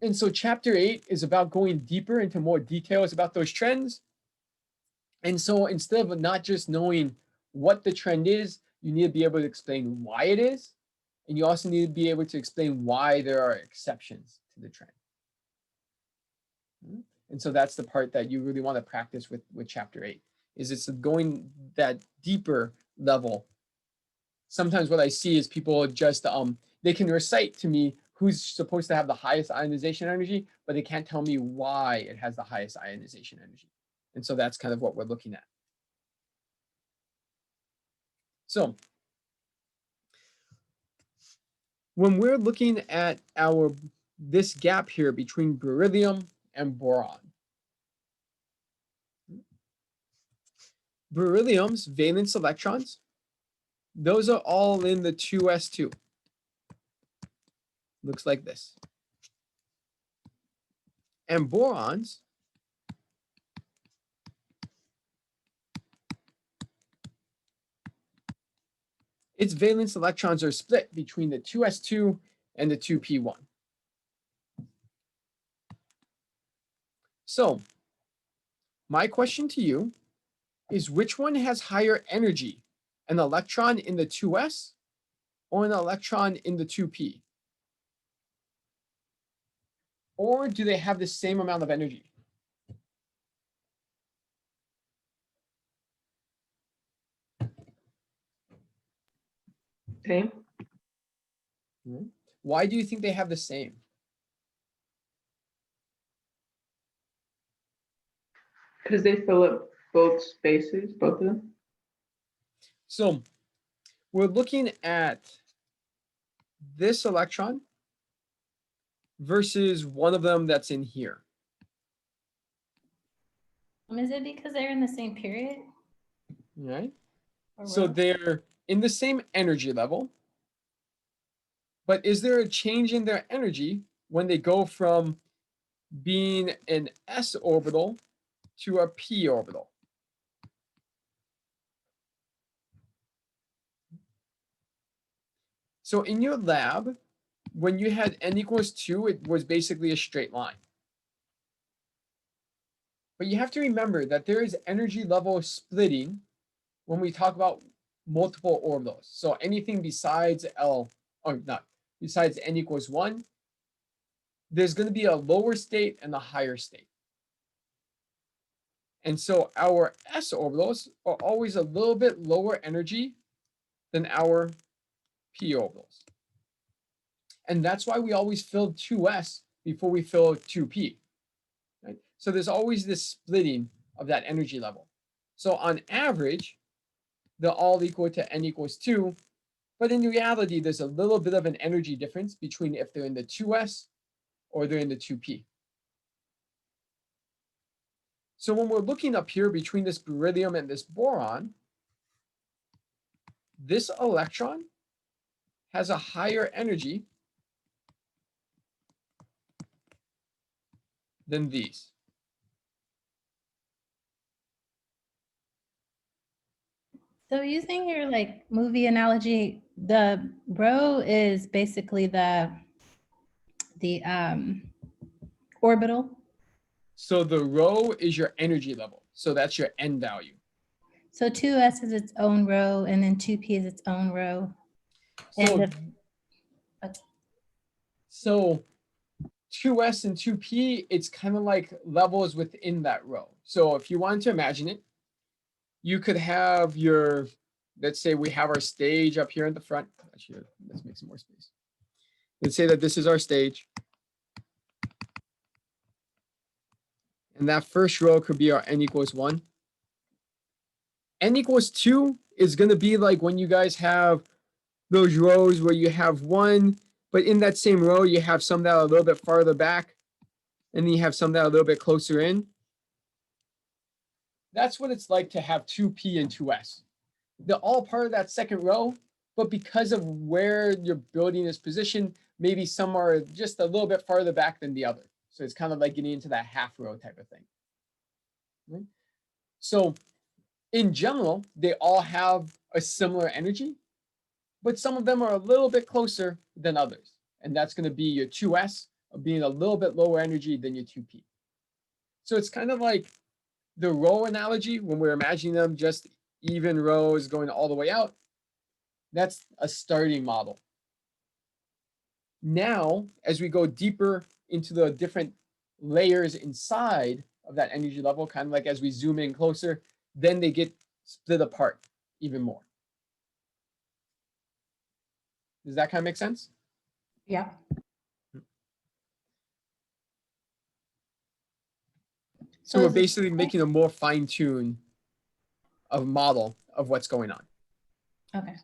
And so chapter 8 is about going deeper into more details about those trends. And so instead of not just knowing what the trend is, you need to be able to explain why it is. And you also need to be able to explain why there are exceptions to the trend. And so that's the part that you really want to practice with chapter 8, is it's going that deeper level. Sometimes what I see is people just, they can recite to me who's supposed to have the highest ionization energy, but they can't tell me why it has the highest ionization energy. And so that's kind of what we're looking at. So when we're looking at this gap here between beryllium and boron, beryllium's valence electrons, those are all in the 2s2. Looks like this. And borons, its valence electrons are split between the 2s2 and the 2p1. So my question to you is, which one has higher energy, an electron in the 2s or an electron in the 2p? Or do they have the same amount of energy? Same. Why do you think they have the same? Because they fill up both spaces, both of them. So we're looking at this electron versus one of them that's in here. Is it because they're in the same period? Right? Or So row? they're in the same energy level, but is there a change in their energy when they go from being an s orbital to a p orbital? So in your lab, when you had n equals 2, it was basically a straight line. But you have to remember that there is energy level splitting when we talk about multiple orbitals. So anything besides besides n equals 1, there's going to be a lower state and a higher state. And so our s orbitals are always a little bit lower energy than our p orbitals. And that's why we always fill 2s before we fill 2p. Right? So there's always this splitting of that energy level. So on average, they're all equal to n equals 2. But in reality, there's a little bit of an energy difference between if they're in the 2s or they're in the 2p. So when we're looking up here between this beryllium and this boron, this electron has a higher energy than these. So using your like movie analogy, the row is basically the orbital. So the rho is your energy level. So that's your n value. So 2s is its own row, and then 2p is its own row. So, Okay. so 2s and 2p, it's kind of like levels within that row. So if you wanted to imagine it, you could have let's say we have our stage up here in the front. Actually, let's make some more space. Let's say that this is our stage. And that first row could be our n equals 1. N equals 2 is going to be like when you guys have those rows where you have 1, but in that same row, you have some that are a little bit farther back, and then you have some that are a little bit closer in. That's what it's like to have 2p and 2s. They're all part of that second row, but because of where your building is positioned, maybe some are just a little bit farther back than the other. So it's kind of like getting into that half row type of thing. Right? So in general, they all have a similar energy, but some of them are a little bit closer than others. And that's going to be your 2s being a little bit lower energy than your 2p. So it's kind of like the row analogy when we're imagining them just even rows going all the way out. That's a starting model. Now, as we go deeper into the different layers inside of that energy level, kind of like as we zoom in closer, then they get split apart even more. Does that kind of make sense? Yeah. So we're is it- basically making a more fine-tuned of model of what's going on. Okay.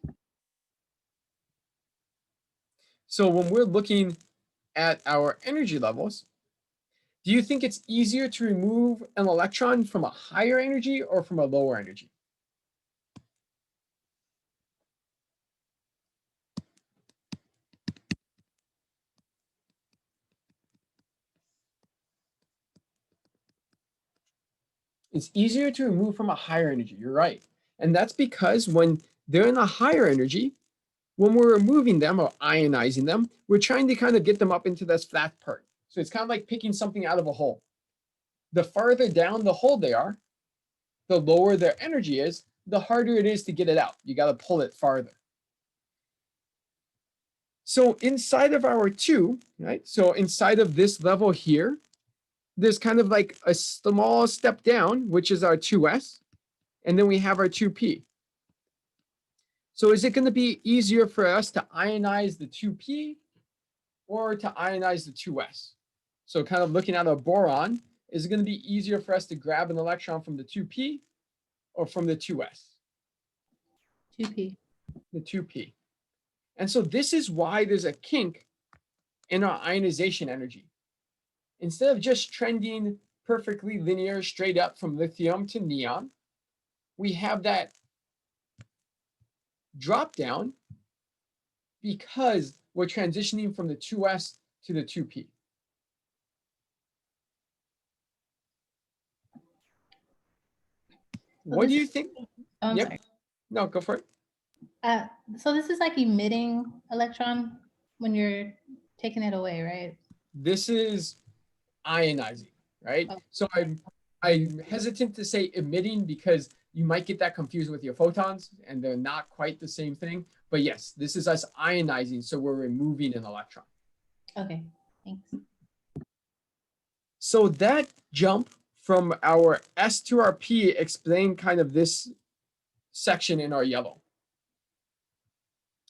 So when we're looking at our energy levels, do you think it's easier to remove an electron from a higher energy or from a lower energy? It's easier to remove from a higher energy. You're right. And that's because when they're in a higher energy, when we're removing them or ionizing them, we're trying to kind of get them up into this flat part. So it's kind of like picking something out of a hole. The farther down the hole they are, the lower their energy is, the harder it is to get it out. You got to pull it farther. So inside of our 2, right? So inside of this level here, there's kind of like a small step down, which is our 2s, and then we have our 2p. So is it going to be easier for us to ionize the 2p or to ionize the 2s? So kind of looking at a boron, is it going to be easier for us to grab an electron from the 2p or from the 2s? 2p. The 2p. And so this is why there's a kink in our ionization energy. Instead of just trending perfectly linear straight up from lithium to neon, we have that drop down because we're transitioning from the 2s to the 2p. What do you think? Oh, I'm Yep. sorry. No, go for it. So this is like emitting electron when you're taking it away, right? This is ionizing, right? Oh. So I'm hesitant to say emitting because you might get that confused with your photons and they're not quite the same thing. But yes, this is us ionizing, so we're removing an electron. Okay, thanks. So that jump from our S to our P explained kind of this section in our yellow.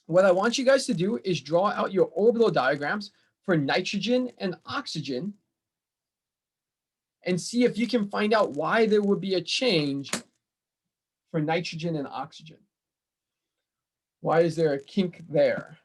What I want you guys to do is draw out your orbital diagrams for nitrogen and oxygen and see if you can find out why there would be a change for nitrogen and oxygen. Why is there a kink there?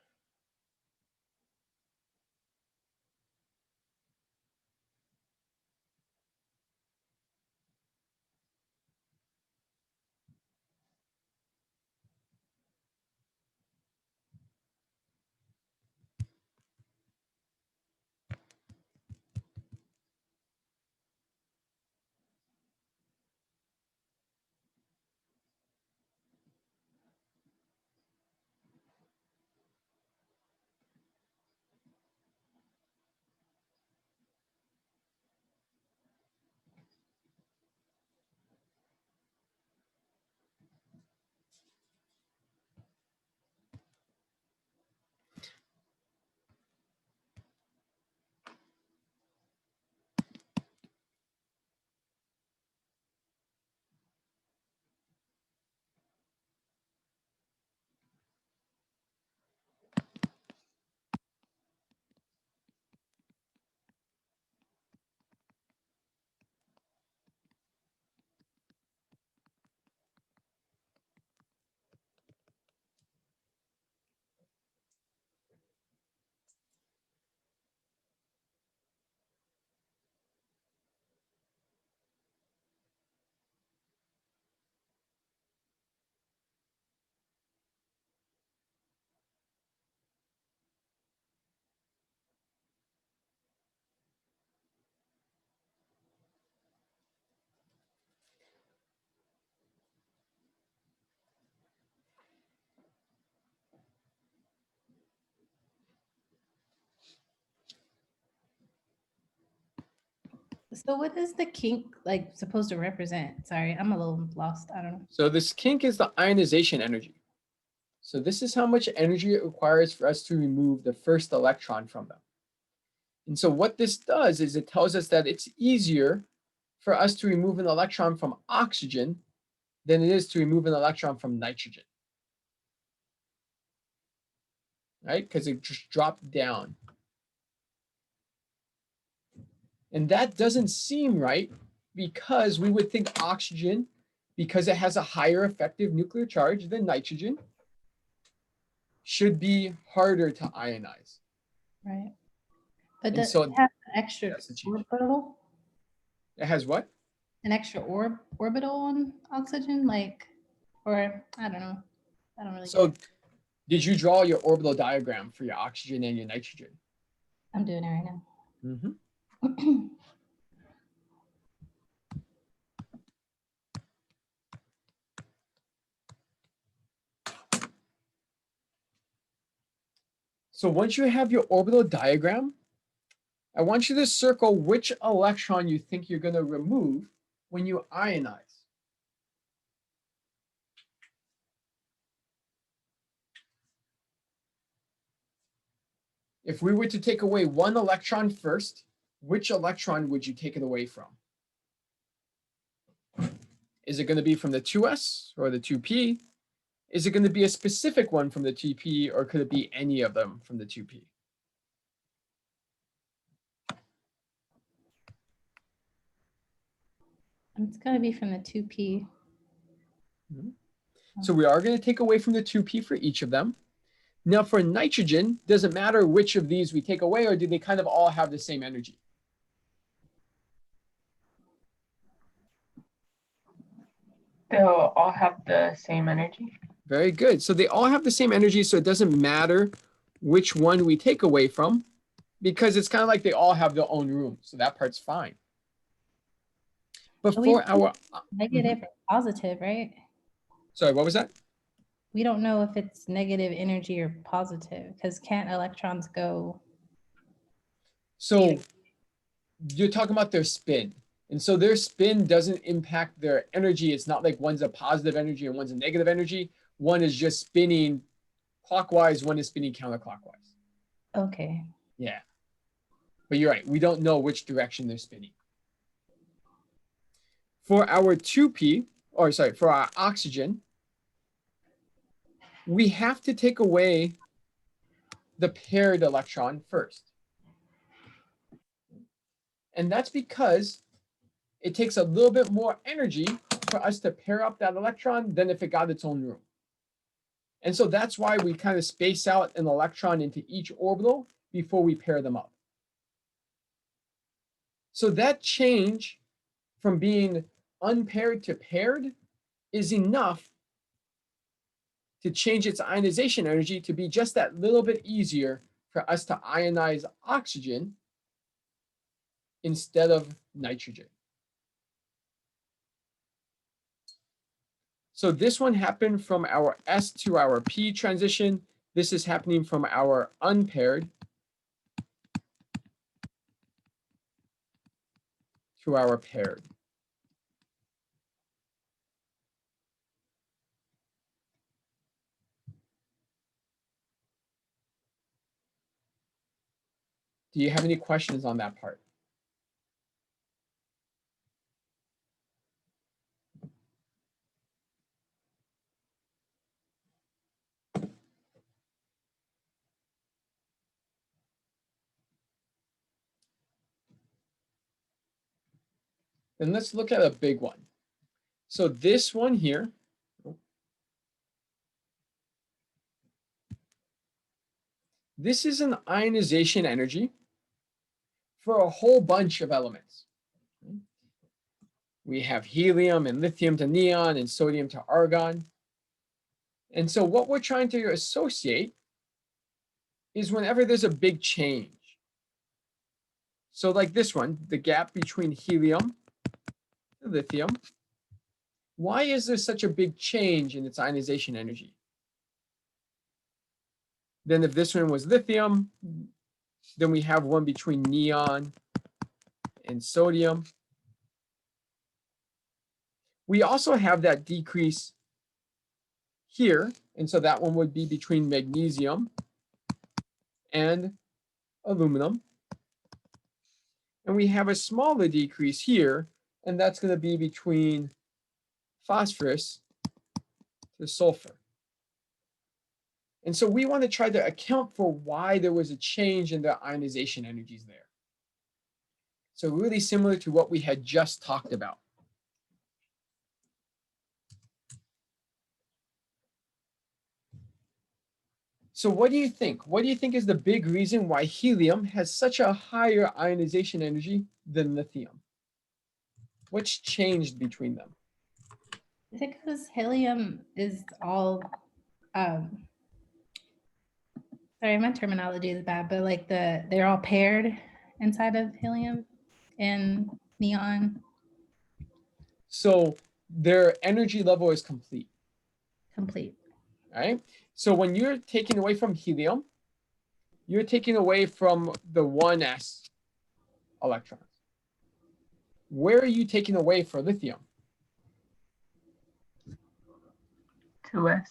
So what is the kink like supposed to represent? Sorry, I'm a little lost. I don't know. So this kink is the ionization energy. So this is how much energy it requires for us to remove the first electron from them. And so what this does is it tells us that it's easier for us to remove an electron from oxygen than it is to remove an electron from nitrogen. Right? Because it just dropped down. And that doesn't seem right because we would think oxygen, because it has a higher effective nuclear charge than nitrogen, should be harder to ionize. Right. But And does so it have an extra that's the change. orbital? It has what? An extra orbital on oxygen? Like, or I don't know. I don't really So get it. did you draw your orbital diagram for your oxygen and your nitrogen? I'm doing it right now. Mm-hmm. So once you have your orbital diagram, I want you to circle which electron you think you're going to remove when you ionize. If we were to take away one electron first, which electron would you take it away from? Is it going to be from the 2s or the 2p? Is it going to be a specific one from the 2p, or could it be any of them from the 2p? It's gonna be from the 2p. So we are going to take away from the 2p for each of them. Now for nitrogen, does it matter which of these we take away, or do they kind of all have the same energy? They'll all have the same energy. Very good. So they all have the same energy, so it doesn't matter which one we take away from, because it's kind of like they all have their own room. So that part's fine. But But we for our, negative or positive, right? sorry, what was that? We don't know if it's negative energy or positive because can't electrons go? So you're talking about their spin. And so their spin doesn't impact their energy. It's not like one's a positive energy and one's a negative energy. One is just spinning clockwise, one is spinning counterclockwise. Okay. Yeah. But you're right. We don't know which direction they're spinning. For our 2p, or sorry, for our oxygen, we have to take away the paired electron first. And that's because it takes a little bit more energy for us to pair up that electron than if it got its own room. And so that's why we kind of space out an electron into each orbital before we pair them up. So that change from being unpaired to paired is enough to change its ionization energy to be just that little bit easier for us to ionize oxygen instead of nitrogen. So this one happened from our S to our P transition. This is happening from our unpaired to our paired. Do you have any questions on that part? Then let's look at a big one. So this one here, this is an ionization energy for a whole bunch of elements. We have helium and lithium to neon and sodium to argon. And so what we're trying to associate is whenever there's a big change. So like this one, the gap between helium and lithium. Why is there such a big change in its ionization energy? Then if this one was lithium, then we have one between neon and sodium. We also have that decrease here, and so that one would be between magnesium and aluminum. And we have a smaller decrease here, and that's going to be between phosphorus to sulfur. And so we want to try to account for why there was a change in the ionization energies there. So really similar to what we had just talked about. So what do you think? What do you think is the big reason why helium has such a higher ionization energy than lithium? What's changed between them? I think because helium is all, sorry, my terminology is bad, but like they're all paired inside of helium and neon. So their energy level is complete, Complete. right? So when you're taking away from helium, you're taking away from the 1s electrons. Where are you taking away for lithium? 2s.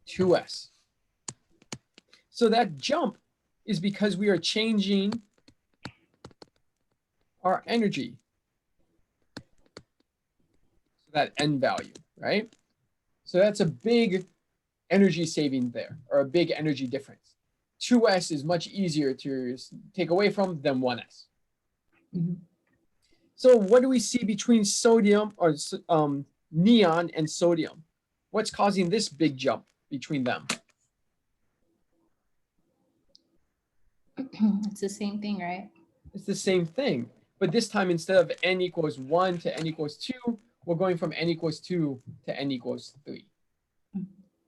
2s. So that jump is because we are changing our energy, so that N value, right? So that's a big energy saving there, or a big energy difference. 2s is much easier to take away from than 1s. Mm-hmm. So what do we see between sodium or neon and sodium? What's causing this big jump between them? It's the same thing, right? It's the same thing, but this time instead of n equals 1 to n equals 2, we're going from n equals 2 to n equals 3.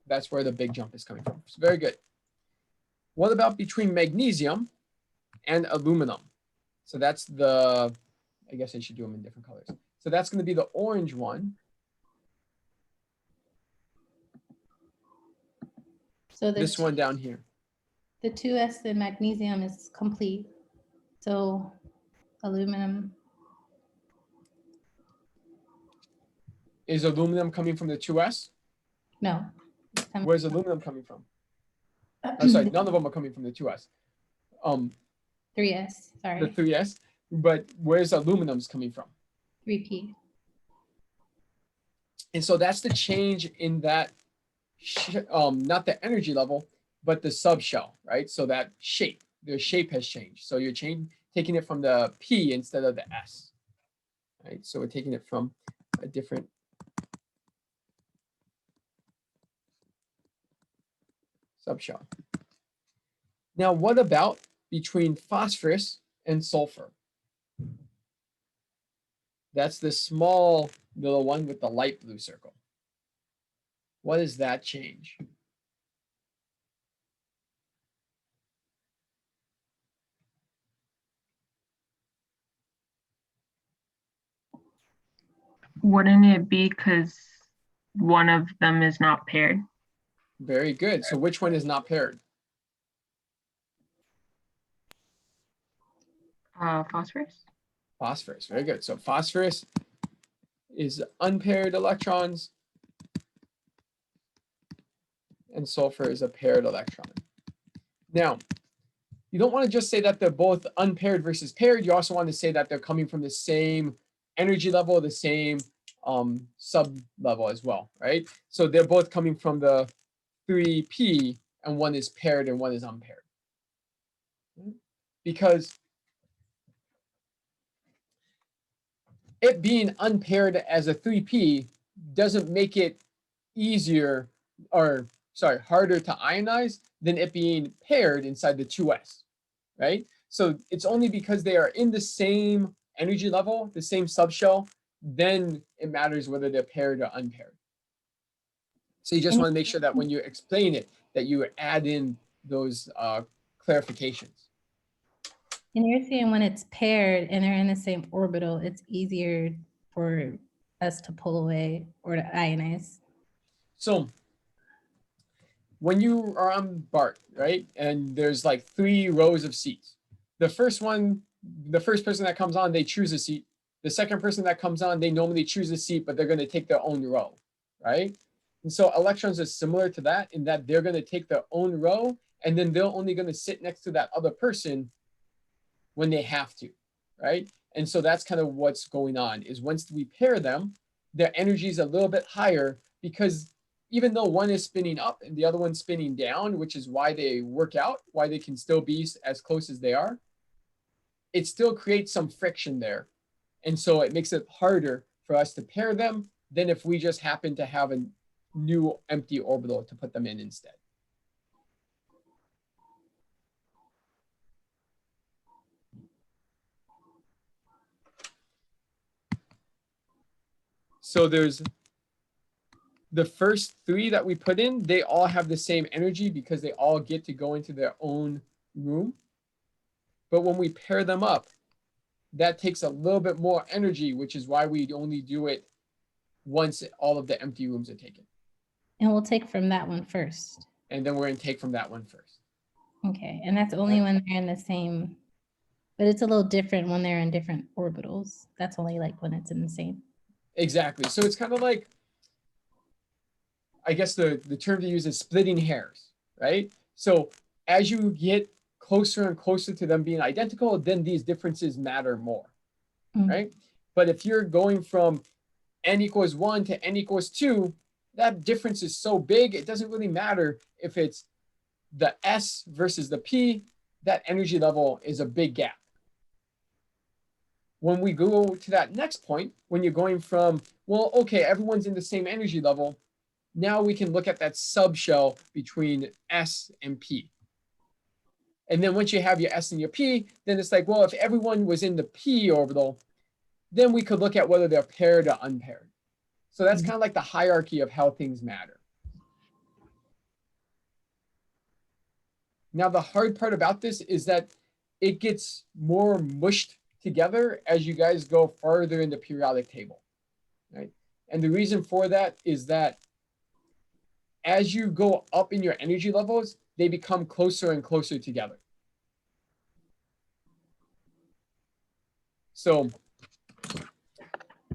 That's where the big jump is coming from. So very good. What about between magnesium and aluminum? So that's the, I guess I should do them in different colors. So that's going to be the orange one. So This one down here. the 2s in magnesium is complete. So aluminum. Is aluminum coming from the 2s? No. Where's aluminum coming from? Oh, sorry, none of them are coming from the 2s. 3s, sorry. The 3s, but where's aluminum's coming from? 3p. And so that's the change in that, not the energy level, but the subshell, right? So that shape, their shape has changed. So you're taking it from the P instead of the S, right? So we're taking it from a different subshell. Now, what about between phosphorus and sulfur? That's the small little one with the light blue circle. What does that change? Wouldn't it be because one of them is not paired? Very good. So which one is not paired? Phosphorus? Phosphorus. Very good. So phosphorus is unpaired electrons, and sulfur is a paired electron. Now, you don't want to just say that they're both unpaired versus paired. You also want to say that they're coming from the same energy level, the same sub level as well, right? So they're both coming from the 3p, and one is paired and one is unpaired. Because it being unpaired as a 3p doesn't make it easier, or sorry, harder to ionize than it being paired inside the 2s, right? So it's only because they are in the same energy level, the same subshell, then it matters whether they're paired or unpaired. So you just want to make sure that when you explain it, that you add in those clarifications. And you're saying when it's paired and they're in the same orbital, it's easier for us to pull away or to ionize. So when you are on BART, right, and there's like 3 rows of seats, the first one the first person that comes on, they choose a seat. The second person that comes on, they normally choose a seat, but they're going to take their own row, right? And so electrons are similar to that in that they're going to take their own row, and then they're only going to sit next to that other person when they have to, right? And so that's kind of what's going on is once we pair them, their energy is a little bit higher because even though one is spinning up and the other one's spinning down, which is why they work out, why they can still be as close as they are, it still creates some friction there. And so it makes it harder for us to pair them than if we just happen to have a new empty orbital to put them in instead. So there's the first three that we put in, they all have the same energy because they all get to go into their own room. But when we pair them up, that takes a little bit more energy, which is why we only do it once all of the empty rooms are taken. And we'll take from that one first. And then we're going to take from that one first. Okay, and that's only when they're in the same, but it's a little different when they're in different orbitals. That's only like when it's in the same. Exactly. So it's kind of like, I guess the term to use is splitting hairs, right? So as you get closer and closer to them being identical, then these differences matter more, right? But if you're going from n equals 1 to n equals 2, that difference is so big, it doesn't really matter if it's the S versus the P, that energy level is a big gap. When we go to that next point, when you're going from, well, okay, everyone's in the same energy level, now we can look at that subshell between S and P. And then once you have your S and your P, then it's like, well, if everyone was in the P orbital, then we could look at whether they're paired or unpaired. So that's kind of like the hierarchy of how things matter. Now, the hard part about this is that it gets more mushed together as you guys go farther in the periodic table, right? And the reason for that is that as you go up in your energy levels, they become closer and closer together. So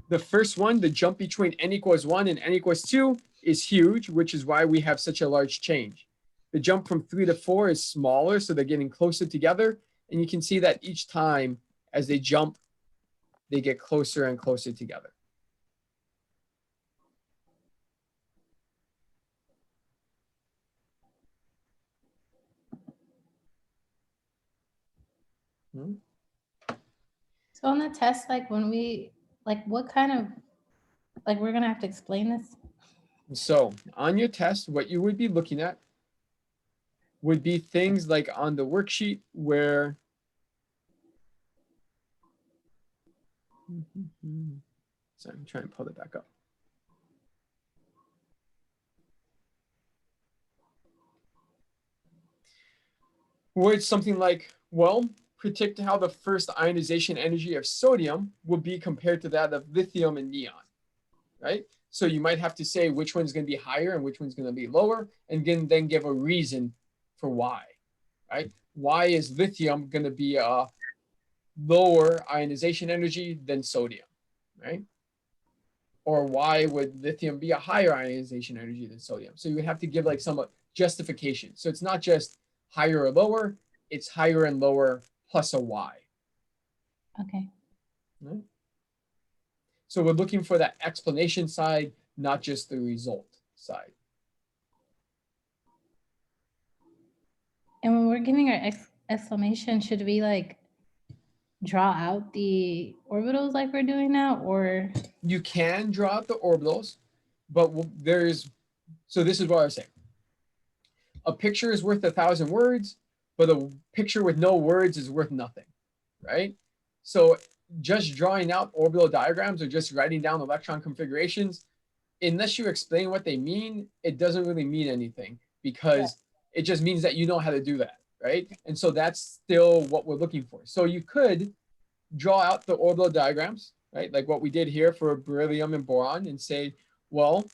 the first one, the jump between n equals 1 and n equals 2 is huge, which is why we have such a large change. The jump from 3 to 4 is smaller, so they're getting closer together. And you can see that each time as they jump, they get closer and closer together. So on the test, like when we, like what kind of, like we're gonna have to explain this? So on your test, what you would be looking at would be things like on the worksheet where so I'm trying to pull it back up. Where it's something like, well, predict how the first ionization energy of sodium would be compared to that of lithium and neon, right? So you might have to say which one's going to be higher and which one's going to be lower, and then give a reason for why, right? Why is lithium going to be a lower ionization energy than sodium, right? Or why would lithium be a higher ionization energy than sodium? So you would have to give like some justification. So it's not just higher or lower, it's higher and lower plus a why. Okay. Right? So we're looking for that explanation side, not just the result side. And when we're giving our exclamation, should we like draw out the orbitals like we're doing now, or? You can draw out the orbitals, but so this is what I was saying. A picture is worth 1,000 words, but a picture with no words is worth nothing, right? So just drawing out orbital diagrams or just writing down electron configurations, unless you explain what they mean, it doesn't really mean anything because it just means that you know how to do that, right? And so that's still what we're looking for. So you could draw out the orbital diagrams, right? Like what we did here for beryllium and boron and say, well,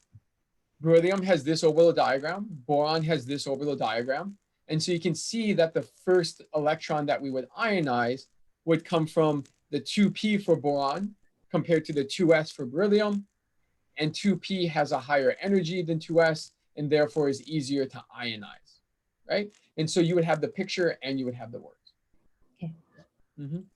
beryllium has this orbital diagram, boron has this orbital diagram. And so you can see that the first electron that we would ionize would come from the 2p for boron compared to the 2s for beryllium. And 2p has a higher energy than 2s and therefore is easier to ionize, right? And so you would have the picture and you would have the words. Okay. Mhm.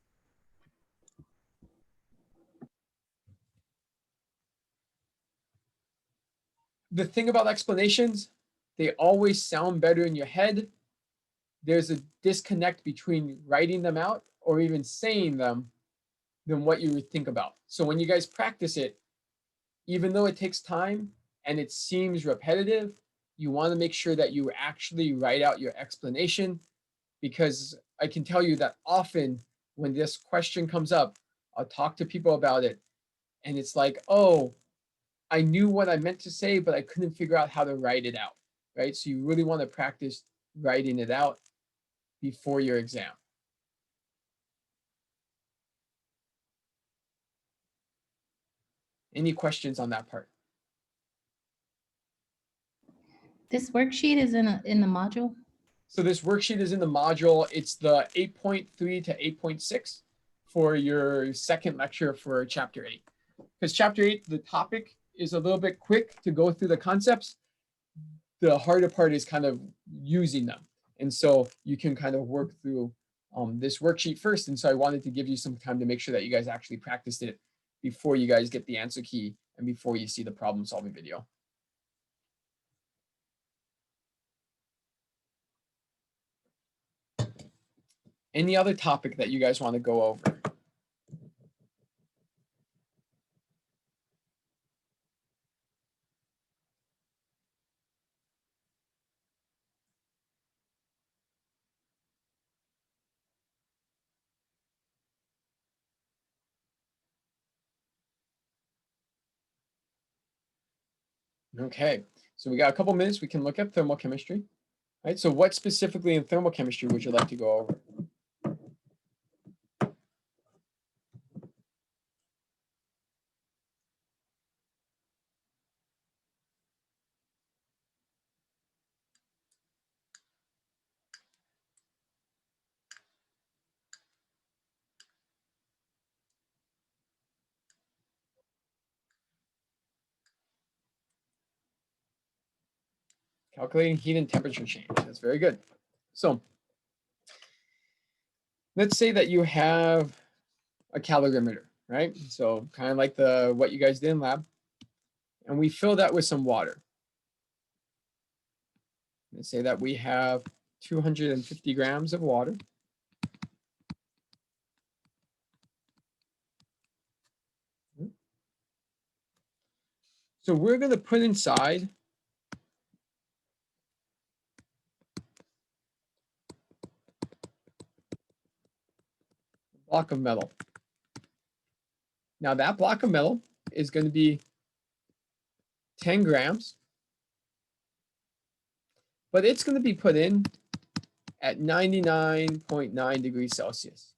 The thing about explanations, they always sound better in your head. There's a disconnect between writing them out or even saying them than what you would think about. So when you guys practice it, even though it takes time and it seems repetitive, you want to make sure that you actually write out your explanation, because I can tell you that often when this question comes up, I'll talk to people about it and it's like, oh, I knew what I meant to say, but I couldn't figure out how to write it out, right? So you really want to practice writing it out before your exam. Any questions on that part? This worksheet is in the module. So this worksheet is in the module. It's the 8.3 to 8.6 for your second lecture for chapter 8. Because chapter 8, the topic is a little bit quick to go through the concepts. The harder part is kind of using them. And so you can kind of work through this worksheet first. And so I wanted to give you some time to make sure that you guys actually practiced it before you guys get the answer key and before you see the problem solving video. Any other topic that you guys want to go over? Okay, so we got a couple minutes. We can look at thermal chemistry. Right, so what specifically in thermal chemistry would you like to go over? Calculating heat and temperature change. That's very good. So let's say that you have a calorimeter, right? So kind of like what you guys did in lab. And we fill that with some water. Let's say that we have 250 grams of water. So we're going to put inside a block of metal. Now that block of metal is going to be 10 grams, but it's going to be put in at 99.9 degrees Celsius.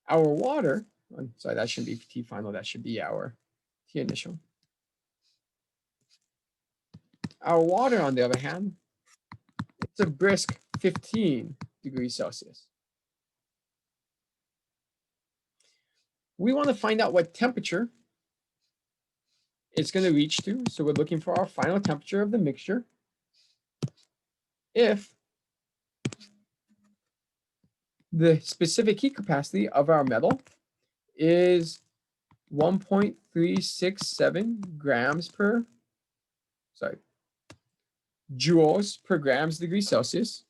Our water, I'm sorry, that shouldn't be T final, that should be our T initial. Our water, on the other hand, it's a brisk 15 degrees Celsius. We want to find out what temperature it's going to reach to. So we're looking for our final temperature of the mixture. If the specific heat capacity of our metal is 1.367 grams per, joules per grams degree Celsius.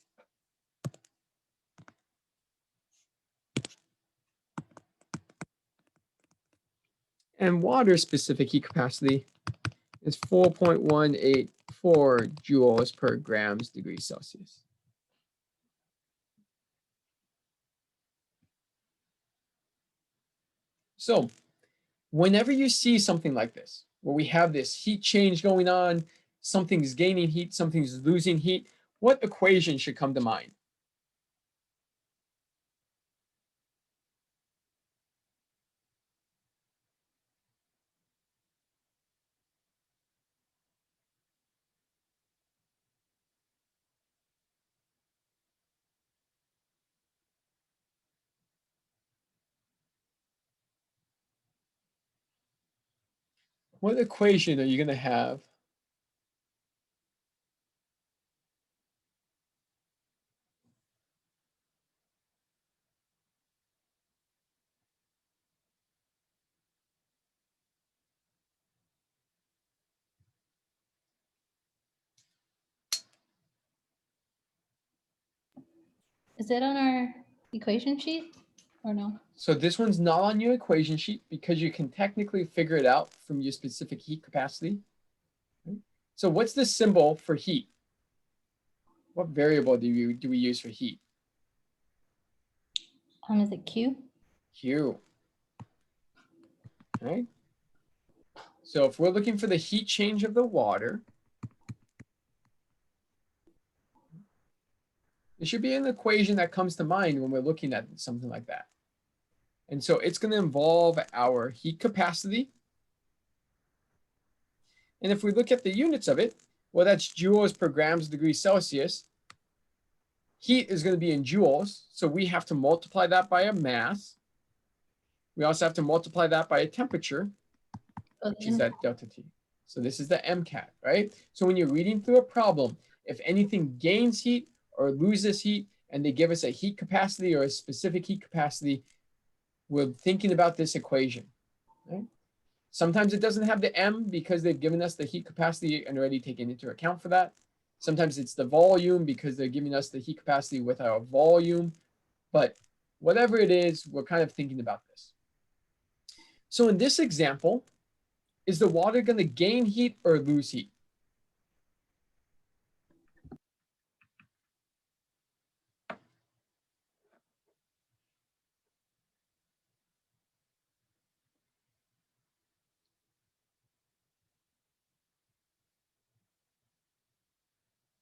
And water specific heat capacity is 4.184 joules per grams degree Celsius. So whenever you see something like this, where we have this heat change going on, something's gaining heat, something's losing heat, what equation should come to mind? what equation are you going to have? Is it on our equation sheet or no? So this one's not on your equation sheet because you can technically figure it out from your specific heat capacity. So what's the symbol for heat? What variable do we use for heat? Is it Q? Q. Right? So if we're looking for the heat change of the water, there should be an equation that comes to mind when we're looking at something like that. And so it's going to involve our heat capacity. And if we look at the units of it, well, that's joules per grams degrees Celsius. Heat is going to be in joules, so we have to multiply that by a mass. We also have to multiply that by a temperature, which is that delta T. So this is the MCAT, right? So when you're reading through a problem, if anything gains heat or loses heat, and they give us a heat capacity or a specific heat capacity, we're thinking about this equation, right? Sometimes it doesn't have the M because they've given us the heat capacity and already taken into account for that. Sometimes it's the volume because they're giving us the heat capacity with our volume. But whatever it is, we're kind of thinking about this. So in this example, is the water going to gain heat or lose heat?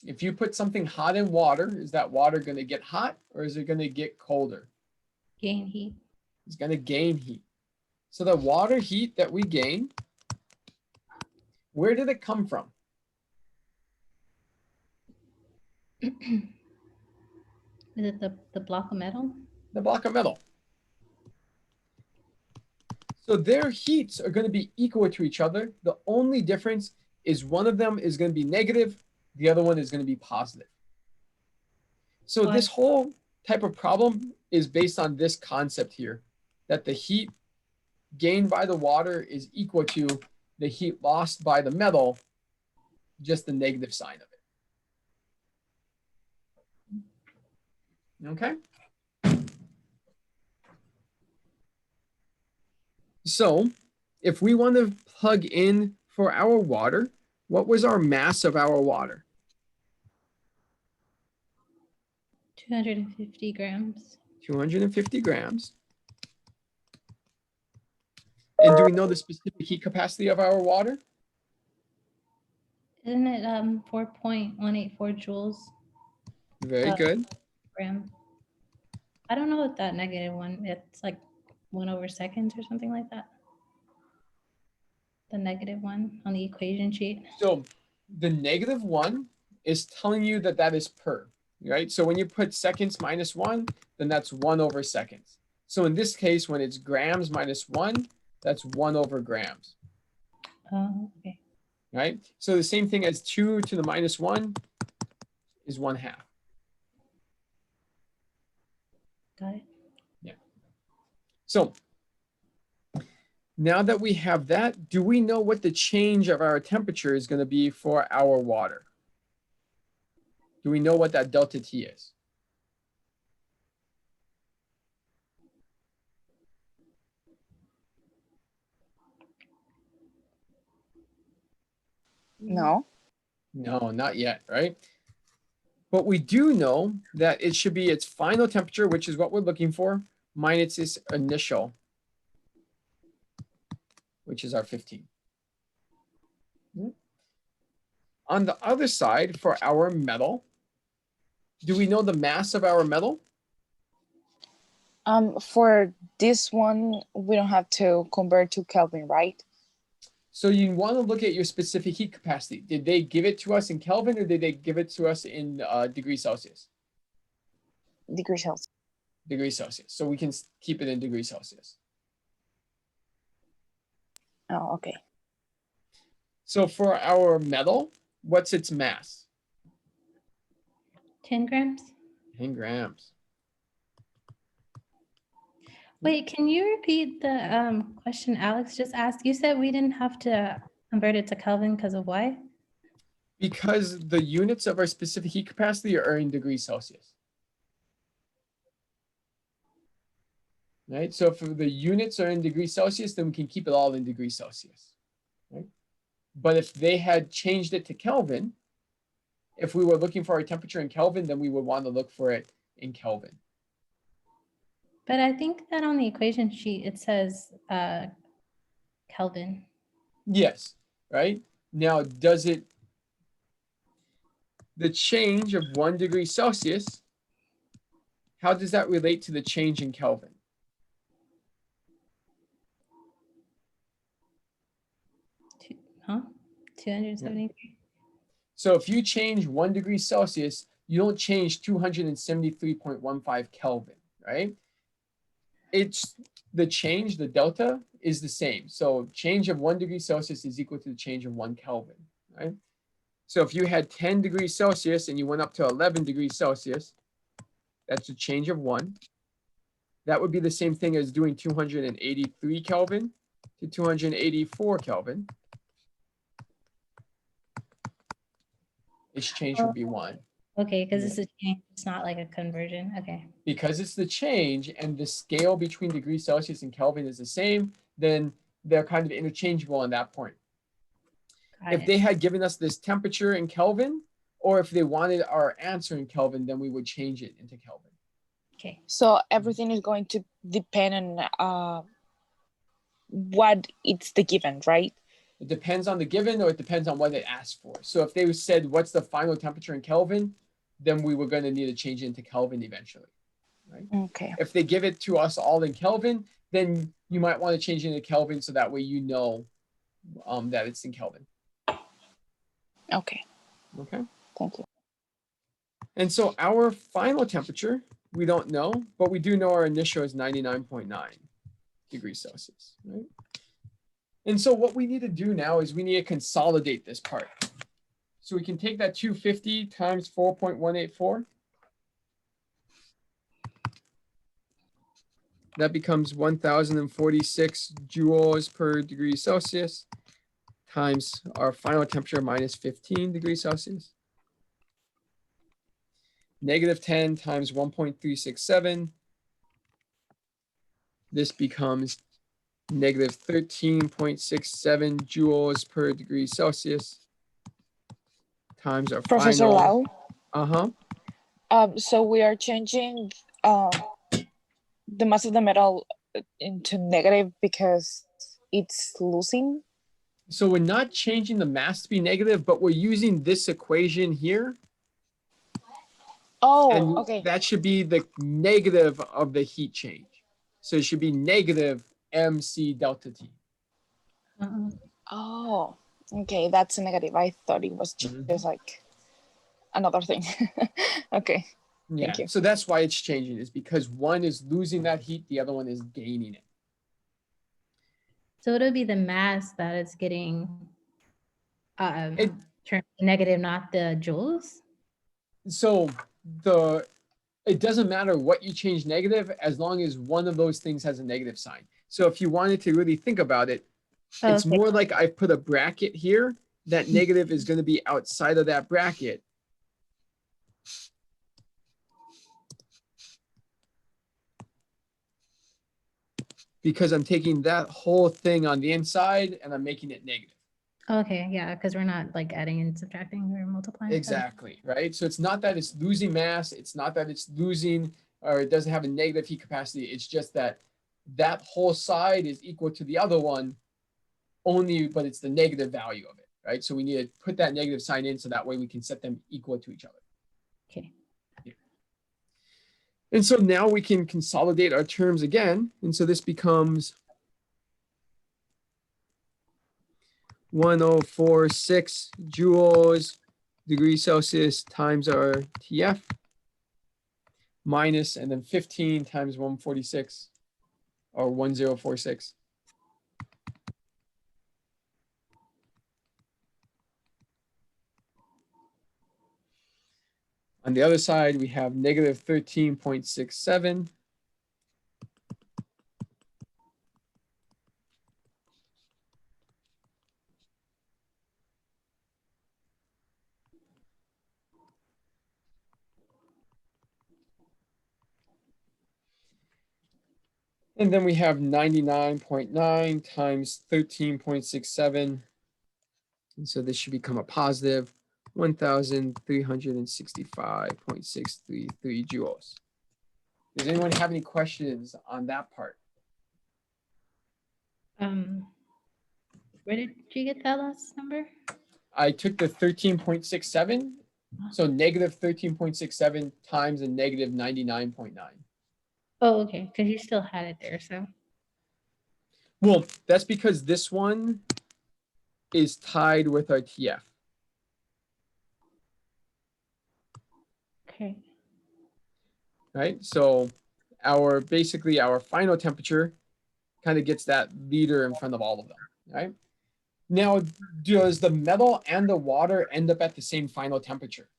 If you put something hot in water, is that water going to get hot or is it going to get colder? Gain heat. It's going to gain heat. So the water heat that we gain, where did it come from? Is it the block of metal? The block of metal. So their heats are going to be equal to each other. The only difference is one of them is going to be negative, the other one is going to be positive. So Why? this whole type of problem is based on this concept here, that the heat gained by the water is equal to the heat lost by the metal, just the negative sign of it. Okay? So if we want to plug in for our water, what was our mass of our water? 250 grams. 250 grams. And do we know the specific heat capacity of our water? Isn't it 4.184 joules Very good. gram? I don't know what that negative one. It's like 1/2 seconds or something like that. The negative one on the equation sheet. So the -1 is telling you that that is per, right? So when you put seconds minus 1, then that's 1/seconds. So in this case, when it's grams minus 1, that's 1/grams, Oh, okay. right? So the same thing as 2 to the -1 is 1/2. Got it. Yeah. So now that we have that, do we know what the change of our temperature is going to be for our water? Do we know what that delta T is? No. No, not yet, right? But we do know that it should be its final temperature, which is what we're looking for, minus its initial, which is our 15. On the other side, for our metal, do we know the mass of our metal? For this one, we don't have to convert to Kelvin, right? So you want to look at your specific heat capacity. Did they give it to us in Kelvin or did they give it to us in degrees Celsius? Degrees Celsius. Degrees Celsius. So we can keep it in degrees Celsius. Oh, okay. So for our metal, what's its mass? 10 grams. 10 grams. Wait, can you repeat the question Alex just asked? You said we didn't have to convert it to Kelvin because of why? Because the units of our specific heat capacity are in degrees Celsius. Right? So if the units are in degrees Celsius, then we can keep it all in degrees Celsius. Right? But if they had changed it to Kelvin, if we were looking for our temperature in Kelvin, then we would want to look for it in Kelvin. But I think that on the equation sheet, it says Kelvin. Yes, right? Now, does it, the change of 1 degree Celsius, how does that relate to the change in Kelvin? Huh? 273. So if you change 1 degree Celsius, you don't change 273.15 Kelvin, right? It's the change, the delta is the same. So change of 1 degree Celsius is equal to the change of 1 Kelvin, right? So if you had 10 degrees Celsius and you went up to 11 degrees Celsius, that's a change of 1. That would be the same thing as doing 283 Kelvin to 284 Kelvin. Its change would be 1. Okay, because it's a change. It's not like a conversion. Okay. Because it's the change and the scale between degrees Celsius and Kelvin is the same, then they're kind of interchangeable on that point. Got If it. they had given us this temperature in Kelvin, or if they wanted our answer in Kelvin, then we would change it into Kelvin. Okay. So everything is going to depend on what it's the given, right? It depends on the given, or it depends on what it asked for. So if they said, what's the final temperature in Kelvin, then we were going to need to change it into Kelvin eventually, right? Okay. If they give it to us all in Kelvin, then you might want to change it into Kelvin so that way you know that it's in Kelvin. Okay. Okay. Thank you. And so our final temperature, we don't know, but we do know our initial is 99.9 degrees Celsius, right? And so what we need to do now is we need to consolidate this part. So we can take that 250 times 4.184. That becomes 1,046 joules per degree Celsius times our final temperature minus 15 degrees Celsius. Negative 10 times 1.367. This becomes negative 13.67 joules per degree Celsius times our Professor final. Lau, so we are changing the mass of the metal into negative because it's losing. So we're not changing the mass to be negative, but we're using this equation here. Oh, And okay. that should be the negative of the heat change. So it should be negative MC delta T. Oh, okay. That's a negative. I thought it was just like another thing. Okay. Yeah, Thank you. so that's why it's changing, is because one is losing that heat, the other one is gaining it. So it'll be the mass that is getting It- turned negative, not the joules. So it doesn't matter what you change negative as long as one of those things has a negative sign. So if you wanted to really think about it, it's Okay. more like I put a bracket here. That negative is going to be outside of that bracket. Because I'm taking that whole thing on the inside and I'm making it negative. Okay, yeah, because we're not like adding and subtracting or multiplying. Okay. Exactly, right? So it's not that it's losing mass. It's not that it's losing or it doesn't have a negative heat capacity. It's just that that whole side is equal to the other one only, but it's the negative value of it, right? So we need to put that negative sign in so that way we can set them equal to each other. Okay. Yeah. And so now we can consolidate our terms again. And so this becomes 1046 joules degrees Celsius times our TF minus, and then 15 times 146 or 1046. On the other side, we have negative 13.67. And then we have 99.9 times 13.67. And so this should become a positive 1,365.633 joules. Does anyone have any questions on that part? Where did you get that last number? I took the 13.67, so negative 13.67 times a negative 99.9. Oh, okay, because you still had it there, so. Well, that's because this one is tied with our TF. Okay. Right? So basically our final temperature kind of gets that liter in front of all of them, right? Now, does the metal and the water end up at the same final temperature?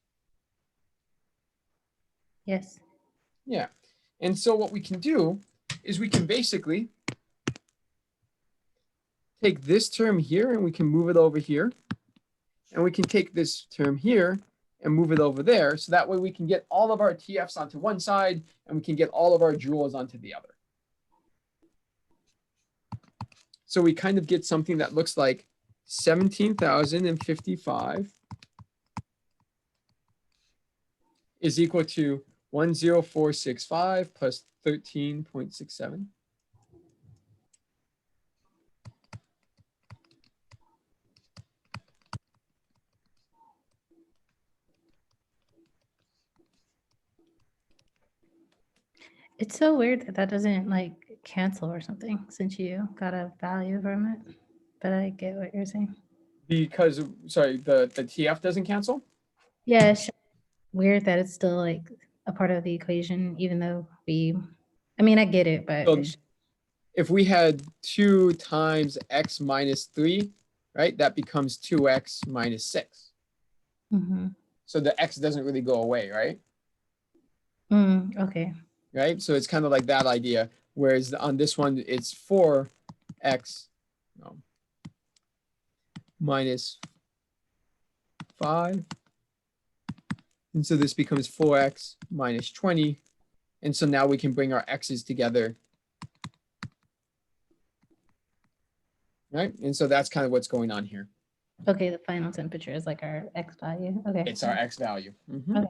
Yes. Yeah. And so what we can do is we can basically take this term here and we can move it over here. And we can take this term here and move it over there. So that way we can get all of our TFs onto one side and we can get all of our joules onto the other. So we kind of get something that looks like 17,055 is equal to 10465 plus 13.67. It's so weird that that doesn't like cancel or something since you got a value from it. But I get what you're saying. Because, sorry, the TF doesn't cancel? Yeah, it's weird that it's still like a part of the equation, even though I mean, I get it, but So if we had 2 times x minus 3, right, that becomes 2x minus 6. Mhm. So the x doesn't really go away, right? Okay. Right? So it's kind of like that idea. Whereas on this one, it's 4x minus 5. And so this becomes 4x minus 20. And so now we can bring our x's together. Right? And so that's kind of what's going on here. Okay, the final temperature is like our X value. Okay. It's our x value. Mhm. Okay.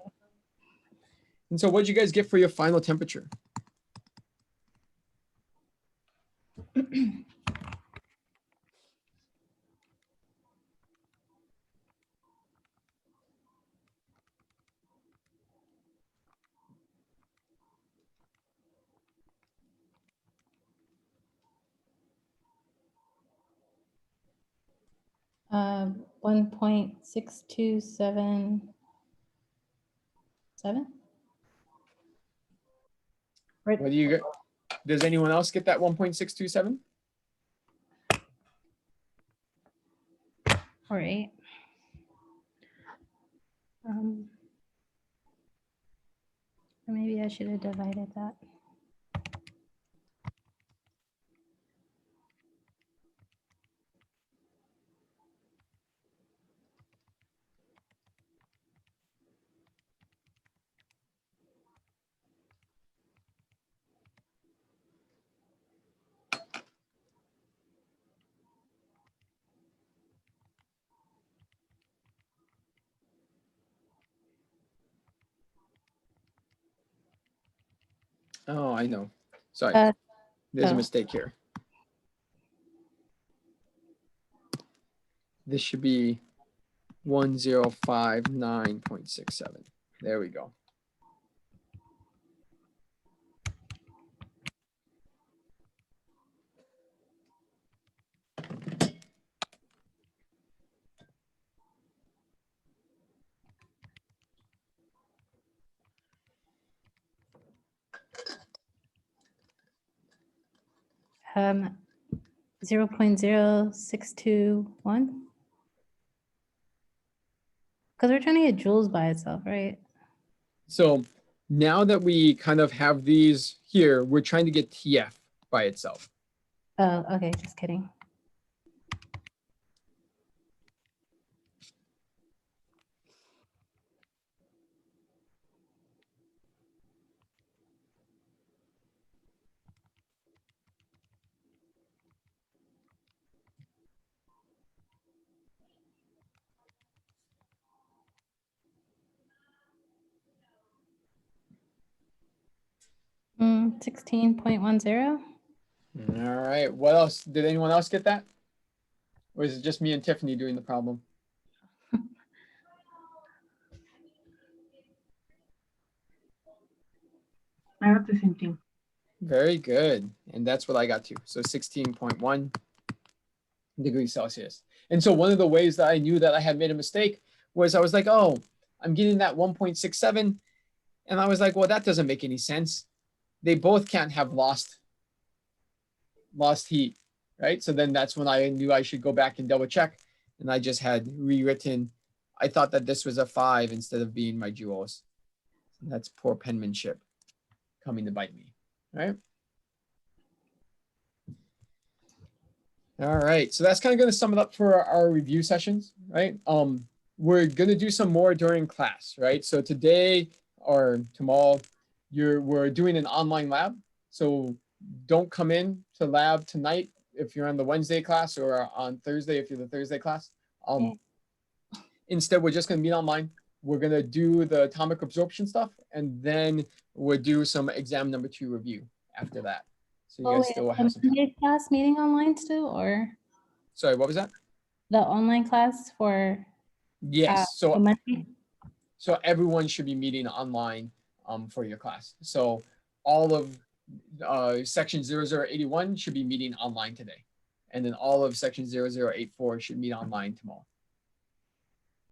And so what did you guys get for your final temperature? Uh, 1.6277. What do you get? Does anyone else get that 1.627? Or 8. Maybe I should have divided that. Oh, I know. Sorry. Uh, There's a oh. mistake here. This should be 1059.67. There we go. Um, 0.0621. Because we're trying to get joules by itself, right? So now that we kind of have these here, we're trying to get TF by itself. Oh, okay, just kidding. Mm, 16.10. All right. What else? Did anyone else get that? Or is it just me and Tiffany doing the problem? I got the same thing. Very good. And that's what I got to. So 16.1 degrees Celsius. And so one of the ways that I knew that I had made a mistake was I was like, oh, I'm getting that 1.67. And I was like, well, that doesn't make any sense. They both can't have lost heat, right? So then that's when I knew I should go back and double check. And I just had rewritten, I thought that this was a 5 instead of being my joules. And that's poor penmanship coming to bite me, right? All right, so that's kind of going to sum it up for our review sessions, right? We're going to do some more during class, right? So today or tomorrow, we're doing an online lab. So don't come in to lab tonight if you're on the Wednesday class or on Thursday if you're the Thursday class. Instead, we're just going to meet online. We're going to do the atomic absorption stuff, and then we'll do some exam number 2 review after that. So you guys still have some time. Monday class meeting online too, or Sorry, what was that? the online class for Yes. the Monday? So everyone should be meeting online for your class. So all of section 0081 should be meeting online today. And then all of section 0084 should meet online tomorrow.